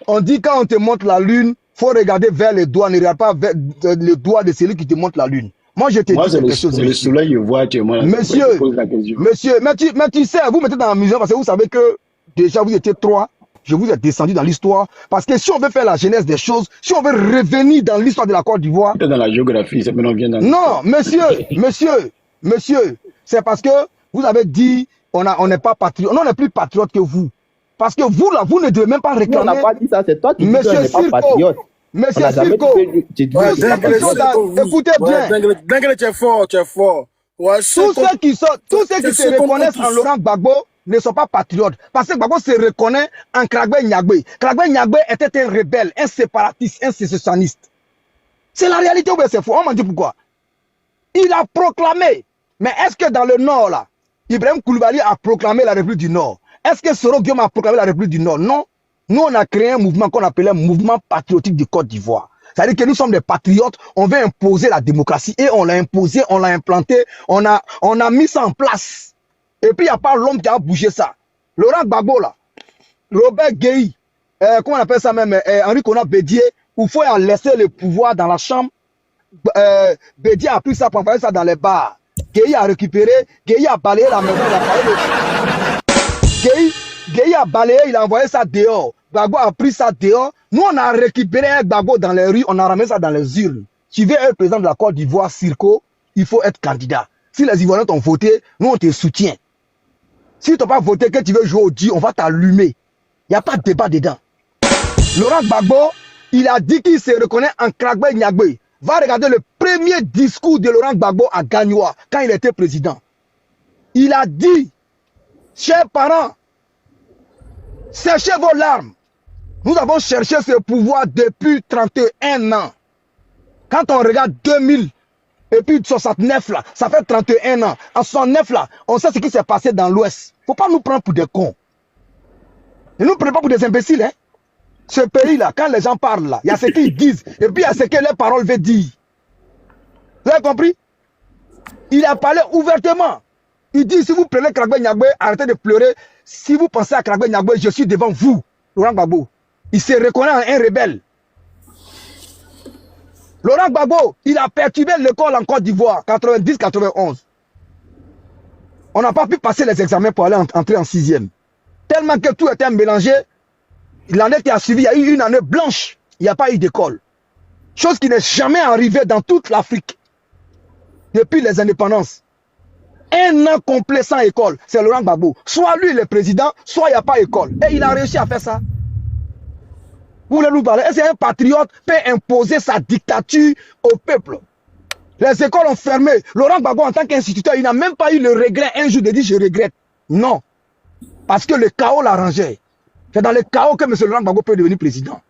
on dit quand on te montre la lune, faut regarder vers les doigts, ne regarde pas vers le doigt de celui qui te montre la lune. Moi, je te dis quelque chose. Le soleil, je vois actuellement. Monsieur, mais tu sais, vous mettez dans la maison parce que vous savez que déjà vous étiez 3. Je vous ai descendu dans l'histoire. Parce que si on veut faire la genèse des choses, si on veut revenir dans l'histoire de la Côte d'Ivoire. Dans la géographie, c'est maintenant vient dans. Non, monsieur, c'est parce que vous avez dit on n'est pas patriote. Non, on n'est plus patriote que vous. Parce que vous, là, vous ne devez même pas réclamer. On n'a pas dit ça, c'est toi qui dis qu'on n'est pas patriote. Monsieur Sirko, écoutez bien. Dengele, tu es fort. Tous ceux qui se reconnaissent en Laurent Gbagbo ne sont pas patriotes. Parce que Gbagbo se reconnaît en Kragbe Nyagbe. Kragbe Nyagbe était un rebelle, un séparatiste, un sécessionniste. C'est la réalité ou bien c'est faux? On m'a dit pourquoi. Il a proclamé. Mais est-ce que dans le nord, là, Ibrahim Koulibaly a proclamé la République du Nord. Est-ce que Soro Guillaume a proclamé la République du Nord? Non. Nous, on a créé un mouvement qu'on appelait Mouvement patriotique du Côte d'Ivoire. C'est-à-dire que nous sommes des patriotes, on veut imposer la démocratie et on l'a imposé, on l'a implanté, on a mis ça en place. Et puis, il n'y a pas l'homme qui a bougé ça. Laurent Gbagbo, là, Robert Gueye, comment on appelle ça même, Henri Konan Bédié, où il faut laisser le pouvoir dans la chambre. Bédié a pris ça pour envoyer ça dans les bars. Gueye a récupéré, Gueye a balayé la maison, Gueye a balayé, il a envoyé ça dehors. Gbagbo a pris ça dehors. Nous, on a récupéré un Gbagbo dans les rues, on a ramené ça dans les urnes. Tu veux être président de la Côte d'Ivoire, Sirko, il faut être candidat. Si les Ivoiriens t'ont voté, nous, on te soutient. Si tu n'as pas voté, que tu veux jouer au Dieu, on va t'allumer. Il n'y a pas de débat dedans. Laurent Gbagbo, il a dit qu'il se reconnaît en Kragbe Nyagbe. Va regarder le premier discours de Laurent Gbagbo à Gagnoa, quand il était président. Il a dit, chers parents, cherchez vos larmes. Nous avons cherché ce pouvoir depuis 31 ans. Quand on regarde 2000 et puis 69 là, ça fait 31 ans. En 69 là, on sait ce qui s'est passé dans l'Ouest. Faut pas nous prendre pour des cons. Ne nous prenez pas pour des imbéciles, hein. Ce pays-là, quand les gens parlent là, il y a ce qu'ils disent et puis il y a ce que les paroles veulent dire. Vous avez compris? Il a parlé ouvertement. Il dit, si vous prenez Kragbe Nyagbe, arrêtez de pleurer. Si vous pensez à Kragbe Nyagbe, je suis devant vous, Laurent Gbagbo. Il se reconnaît en un rebelle. Laurent Gbagbo, il a perturbé l'école en Côte d'Ivoire, 90-91. On n'a pas pu passer les examens pour aller entrer en 6e. Tellement que tout était mélangé. L'année qui a suivi, il y a eu une année blanche. Il n'y a pas eu d'école. Chose qui n'est jamais arrivée dans toute l'Afrique. Depuis les indépendances. Un an complet sans école, c'est Laurent Gbagbo. Soit lui le président, soit il n'y a pas d'école. Et il a réussi à faire ça. Vous voulez nous parler? Est-ce qu'un patriote peut imposer sa dictature au peuple? Les écoles ont fermé. Laurent Gbagbo, en tant qu'instituteur, il n'a même pas eu le regret un jour de dire je regrette. Non. Parce que le chaos l'arrangeait. C'est dans le chaos que M. Laurent Gbagbo peut devenir président.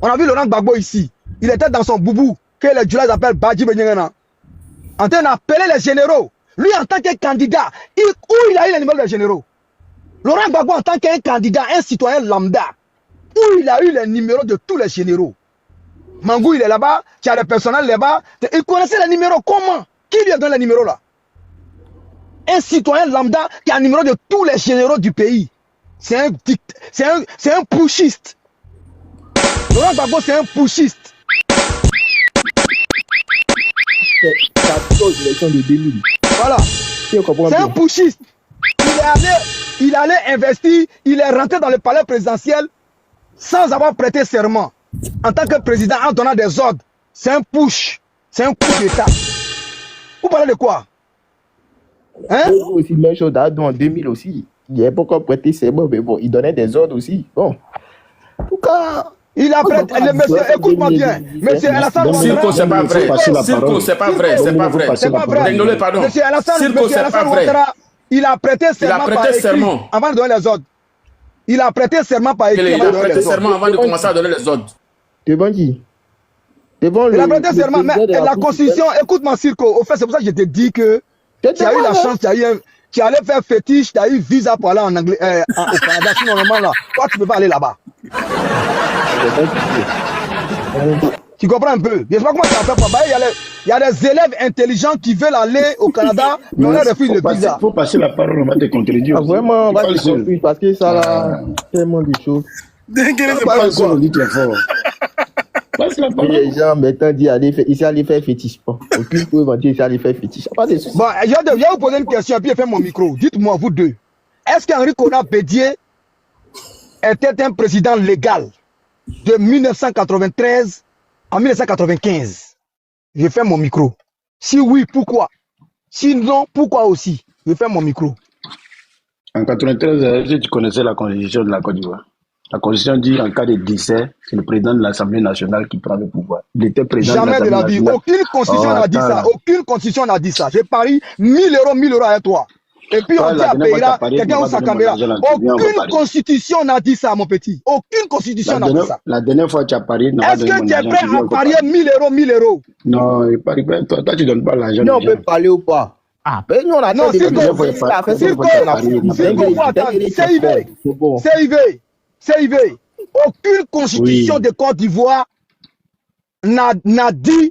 On a vu Laurent Gbagbo ici. Il était dans son boubou, que les Djoula appellent Badji Benyengana. En train d'appeler les généraux. Lui, en tant que candidat, où il a eu les numéros des généraux? Laurent Gbagbo, en tant qu'un candidat, un citoyen lambda, où il a eu les numéros de tous les généraux. Mangou, il est là-bas, tu as le personnel là-bas. Il connaissait les numéros. Comment? Qui lui a donné les numéros là? Un citoyen lambda qui a le numéro de tous les généraux du pays. C'est un pushiste. Laurent Gbagbo, c'est un pushiste. Voilà. C'est un pushiste. Il allait investir, il est rentré dans le palais présidentiel sans avoir prêté serment. En tant que président, en donnant des ordres. C'est un push. C'est un coup d'État. Vous parlez de quoi? Hein? Aussi, même chose en 2000 aussi. Il n'y a pas encore prêté serment, mais bon, il donnait des ordres aussi. Bon. En tout cas. Il a prêté. Monsieur, écoute-moi bien. Monsieur Alassane. Sirko, c'est pas vrai. Sirko, c'est pas vrai. C'est pas vrai. C'est pas vrai. Désolé, pardon. Monsieur Alassane, Sirko, c'est pas vrai. Il a prêté serment par écrit avant de donner les ordres. Il a prêté serment par écrit. Il a prêté serment avant de commencer à donner les ordres. Devant qui? Il a prêté serment. Mais la Constitution, écoute-moi, Sirko. Au fait, c'est pour ça que je te dis que tu as eu la chance, tu allais faire fétiche, tu as eu visa pour aller en Anglais, au Canada. Sinon, normalement, là, toi, tu ne peux pas aller là-bas. Tu comprends un peu? Je ne sais pas comment ça fait pour ça. Il y a des élèves intelligents qui veulent aller au Canada, mais on leur refuse le visa. Il faut passer la parole, on va te contredire. Ah, vraiment, on va te contredire parce que ça a tellement de choses. C'est pas le seul, on dit très fort. Les gens maintenant disent ici aller faire fétiche. Aucune preuve dire ici aller faire fétiche. Pas de soucis. Bon, je vais vous poser une question et puis je fais mon micro. Dites-moi, vous deux. Est-ce qu'Henri Konan Bédié était un président légal de 1993 en 1995? Je fais mon micro. Si oui, pourquoi? Sinon, pourquoi aussi? Je fais mon micro. En 1993, tu connaissais la constitution de la Côte d'Ivoire. La Constitution dit en cas de décès, c'est le président de l'Assemblée nationale qui prend le pouvoir. Il était président jamais de la vie. Aucune constitution n'a dit ça. Aucune constitution n'a dit ça. J'ai parié 1000 euros avec toi. Et puis on dit à Pereira, quelqu'un ouvre sa caméra. Aucune constitution n'a dit ça, mon petit. Aucune constitution n'a dit ça. La dernière fois que tu as parié, est-ce que tu es prêt à parier 1000 euros? Non, il parie pas. Toi, tu donnes pas l'argent. Non, on peut parler ou pas? Ah, ben nous, on a Non, fait des Circo, CIV, aucune constitution Oui. de Côte d'Ivoire n'a dit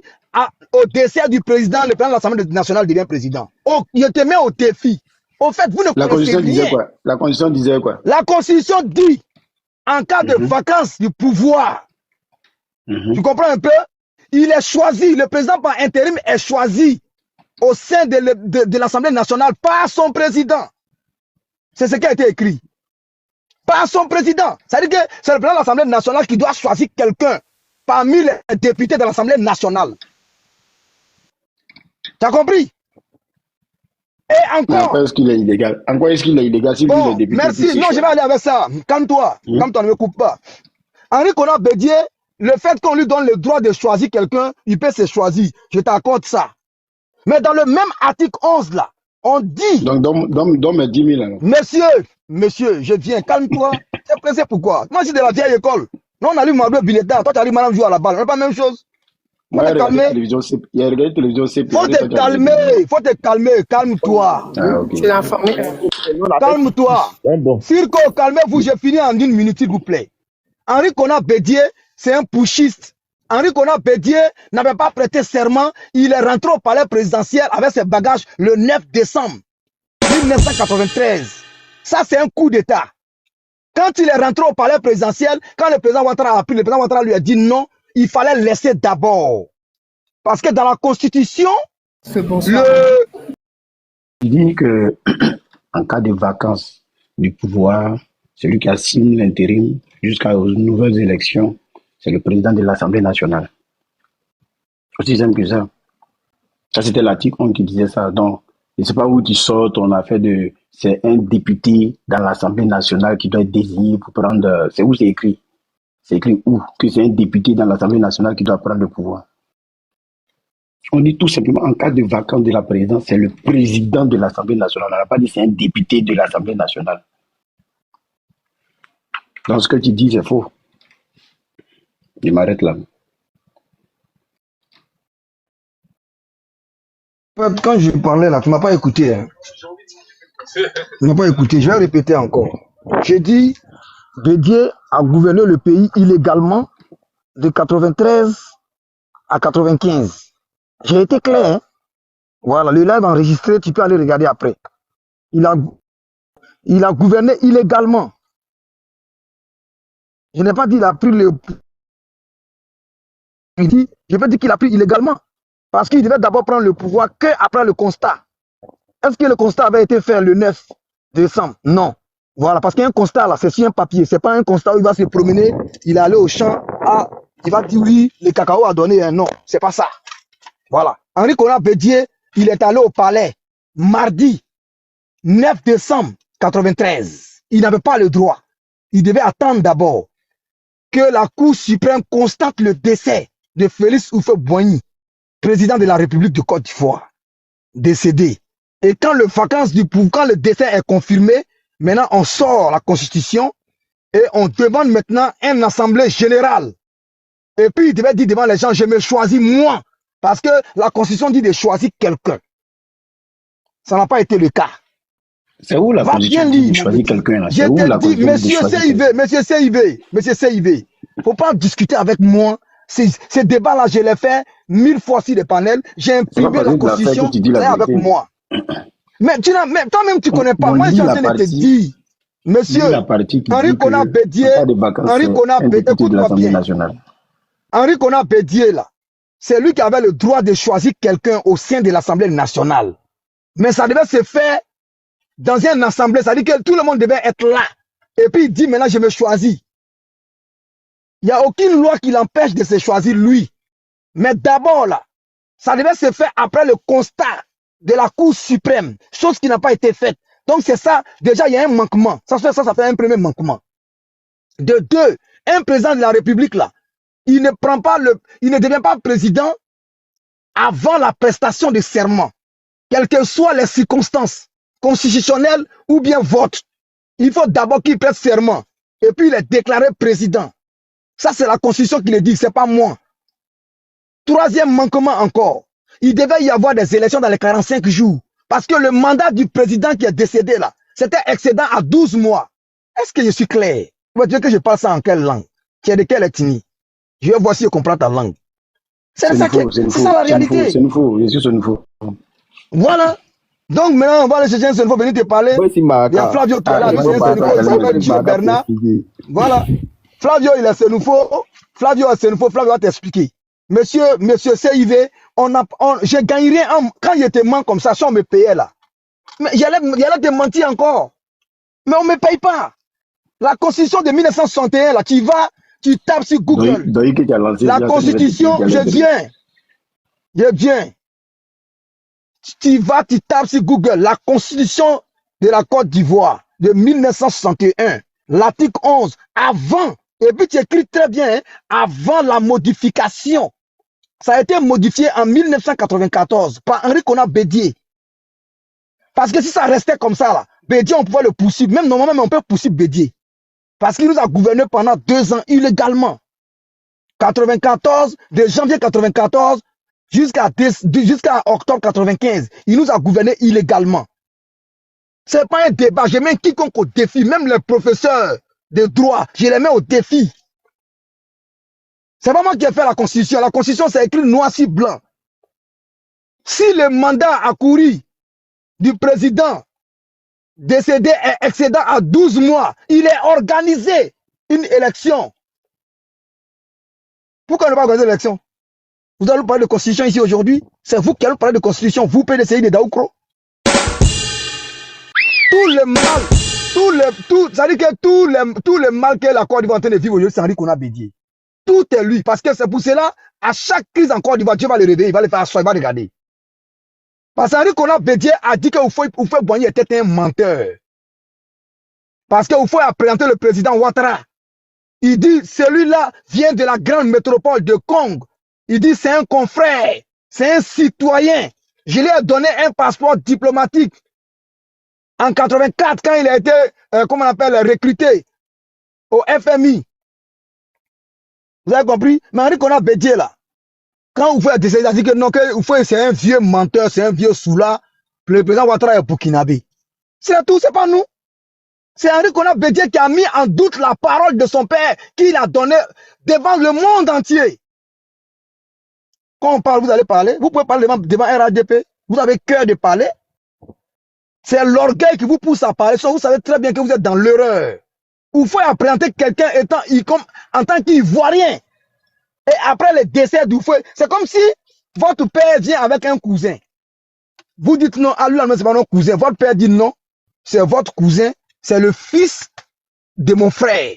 au décès du président, le président de l'Assemblée nationale devient président. Oh, il te met au défi. Au fait, vous ne La connaissez Constitution disait rien. quoi? La Constitution disait quoi? La Constitution dit, en cas de vacance du pouvoir, tu comprends un peu? Il est choisi, le président par intérim est choisi au sein de l'Assemblée nationale par son président. C'est ce qui a été écrit. Par son président. C'est-à-dire que c'est le président de l'Assemblée nationale qui doit choisir quelqu'un parmi les députés de l'Assemblée nationale. Tu as compris? Et Mais encore. après, est-ce qu'il est illégal? En quoi est-ce qu'il est illégal si Bon, vous êtes député? merci. Non, je vais aller avec ça. Calme-toi. Calme-toi, ne me coupe pas. Henri Konan Bédié, le fait qu'on lui donne le droit de choisir quelqu'un, il peut se choisir. Je t'accorde ça. Mais dans le même article 11 là, on dit... Donc, donne 10 000 alors. Monsieur, je viens, calme-toi. C'est pressé pourquoi? Moi, je suis de la vieille école. Non, on a lu Marbleu Billetard. Toi, tu as lu Madame jouer à la balle. On n'est pas la même chose. Moi, il y a regardé la télévision CP. Faut te calmer, calme-toi. Ah, ok. Calme-toi. Circo, calmez-vous, j'ai fini en 1 minute, s'il vous plaît. Henri Konan Bédié, c'est un putschiste. Henri Konan Bédié n'avait pas prêté serment. Il est rentré au palais présidentiel avec ses bagages le 9 décembre 1993. Ça, c'est un coup d'État. Quand il est rentré au palais présidentiel, quand le président Ouattara a appris, le président Ouattara lui a dit non, il fallait laisser d'abord. Parce que dans la Constitution, Il dit que en cas de vacances du pouvoir, celui qui assigne l'intérim jusqu'aux nouvelles élections, c'est le président de l'Assemblée nationale. Aussi simple que ça. Ça, c'était l'article 11 qui disait ça. Donc, je ne sais pas où tu sors ton affaire de... C'est un député dans l'Assemblée nationale qui doit être désigné pour prendre... C'est où c'est écrit? C'est écrit où? Que c'est un député dans l'Assemblée nationale qui doit prendre le pouvoir. On dit tout simplement, en cas de vacance de la présidence, c'est le président de l'Assemblée nationale. On n'a pas dit c'est un député de l'Assemblée nationale. Donc, ce que tu dis, c'est faux. Je m'arrête là. quand je parlais là, tu ne m'as pas écouté. Hein. Tu ne m'as pas écouté. Je vais répéter encore. J'ai dit, Bédié a gouverné le pays illégalement de 93 à 95. J'ai été clair. Hein? Voilà, le live enregistré, tu peux aller regarder après. Il a gouverné illégalement. Je n'ai pas dit qu'il a pris le... Je peux dire qu'il a pris illégalement. Parce qu'il devait d'abord prendre le pouvoir qu'après le constat. Est-ce que le constat avait été fait le 9 décembre? Non. Voilà, parce qu'un constat là, c'est sur un papier. C'est pas un constat où il va se promener, il est allé au champ, il va dire oui, le cacao a donné un non. C'est pas ça. Voilà. Henri Konan Bédié, il est allé au palais mardi 9 décembre 93. Il n'avait pas le droit. Il devait attendre d'abord que la Cour suprême constate le décès de Félix Houphouët-Boigny, président de la République de Côte d'Ivoire, décédé. Et quand le vacance du pouvoir, quand le décès est confirmé, maintenant on sort la Constitution et on demande maintenant une assemblée générale. Et puis il devait dire devant les gens, je me choisis moi, parce que la Constitution dit de choisir quelqu'un. Ça n'a pas été le cas. C'est où la Constitution dit de choisir quelqu'un là? Je te dis, monsieur CIV, faut pas discuter avec moi. Ces débats-là, je les fais 1000 fois sur les panels. J'ai imprimé la Constitution avec moi. Mais toi-même, tu ne connais pas. Moi, je suis en train de te dire, monsieur, Henri Konan Bédié, Henri Konan Bédié, là, c'est lui qui avait le droit de choisir quelqu'un au sein de l'Assemblée nationale. Mais ça devait se faire dans une assemblée. Ça veut dire que tout le monde devait être là. Et puis il dit, maintenant, je me choisis. Il n'y a aucune loi qui l'empêche de se choisir lui. Mais d'abord, là, ça devait se faire après le constat de la Cour suprême, chose qui n'a pas été faite. Donc c'est ça, déjà il y a un manquement. Ça fait un premier manquement. De deux, un président de la République, là, il ne devient pas président avant la prestation de serment. Quelles que soient les circonstances constitutionnelles ou bien vote. Il faut d'abord qu'il prête serment. Et puis il est déclaré président. Ça, c'est la Constitution qui le dit, c'est pas moi. Troisième manquement encore. Il devait y avoir des élections dans les 45 jours. Parce que le mandat du président qui est décédé là, c'était excédent à 12 mois. Est-ce que je suis clair? Tu veux que je parle ça en quelle langue? Tu es de quelle ethnie? Je vais voir si je comprends ta langue. C'est ça la réalité. C'est nouveau, je suis ce nouveau. Voilà. Donc maintenant, on va aller chercher un Senfo venir te parler. Il y a Flavio qui est là, il s'appelle Gio Bernard. Voilà. Flavio, il est Senfo. Flavio est Senfo. Flavio va t'expliquer. Monsieur CIV, je gagnerais quand je te mens comme ça, si on me payait là. Mais j'allais te mentir encore. Mais on ne me paye pas. La constitution de 1961, là, tu tapes sur Google. La constitution, je viens. Tu tapes sur Google. La constitution de la Côte d'Ivoire de 1961, l'article 11, avant, et puis tu écris très bien, hein, avant la modification. Ça a été modifié en 1994 par Henri Konan Bédié. Parce que si ça restait comme ça, là, Bédié, on pouvait le poursuivre. Même normalement, on peut poursuivre Bédié. Parce qu'il nous a gouverné pendant 2 ans illégalement. 94, de janvier 94 jusqu'à octobre 95. Il nous a gouverné illégalement. Ce n'est pas un débat. Je mets quiconque au défi, même les professeurs de droit, je les mets au défi. C'est pas moi qui ai fait la Constitution. La Constitution, c'est écrit noir sur blanc. Si le mandat a couru du président décédé est excédent à 12 mois, il est organisé une élection. Pourquoi ne pas organiser l'élection? Vous allez parler de Constitution ici aujourd'hui? C'est vous qui allez parler de Constitution, vous PDCI de Daoukro. Tout le mal, ça dit que tout le mal que la Côte d'Ivoire est en train de vivre aujourd'hui, c'est Henri Konan Bédié. Tout est lui, parce que c'est pour cela, à chaque crise en Côte d'Ivoire, Dieu va le réveiller, il va le faire asseoir, il va regarder. Parce qu'Henri Konan Bédié a dit que Houphouët Boigny était un menteur. Parce que Houphouët a présenté le président Ouattara. Il dit, celui-là vient de la grande métropole de Congo. Il dit, c'est un confrère, c'est un citoyen. Je lui ai donné un passeport diplomatique. En 84, quand il a été, comment on appelle, recruté au FMI. Vous avez compris? Mais Henri Konan Bédié, là, quand Houphouët a décidé, il a dit que non, que Houphouët, c'est un vieux menteur, c'est un vieux soula. Le président Ouattara est burkinabé. C'est tout, c'est pas nous. C'est Henri Konan Bédié qui a mis en doute la parole de son père, qu'il a donné devant le monde entier. Quand on parle, vous allez parler. Vous pouvez parler devant RADP. Vous avez cœur de parler. C'est l'orgueil qui vous pousse à parler. Vous savez très bien que vous êtes dans l'erreur. Houphouët a présenté quelqu'un en tant qu'Ivoirien. Et après le décès d'Houphouët, c'est comme si votre père vient avec un cousin. Vous dites non, à lui, c'est pas notre cousin. Votre père dit non, c'est votre cousin, c'est le fils de mon frère.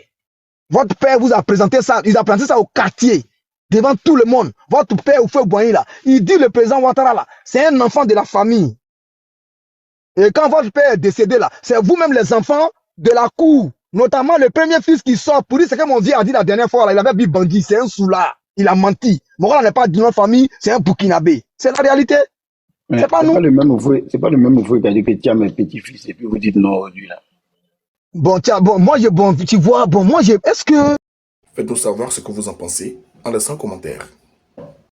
Votre père vous a présenté ça, il a présenté ça au quartier, devant tout le monde. Votre père, Houphouët Boigny, là, il dit le président Ouattara, là, c'est un enfant de la famille. Et quand votre père est décédé, là, c'est vous-même les enfants de la cour. Notamment le premier fils qui sort pour dire ce que mon vieux a dit la dernière fois, là, il avait dit bandit, c'est un soula, il a menti. Mon n'est pas de notre famille, c'est un burkinabé. C'est la réalité. C'est pas nous. C'est pas le même Houphouët qui a dit que tiens mes petits-fils et puis vous dites non lui là. Bon, tiens, tu vois, moi est-ce que... Faites-nous savoir ce que vous en pensez en laissant un commentaire.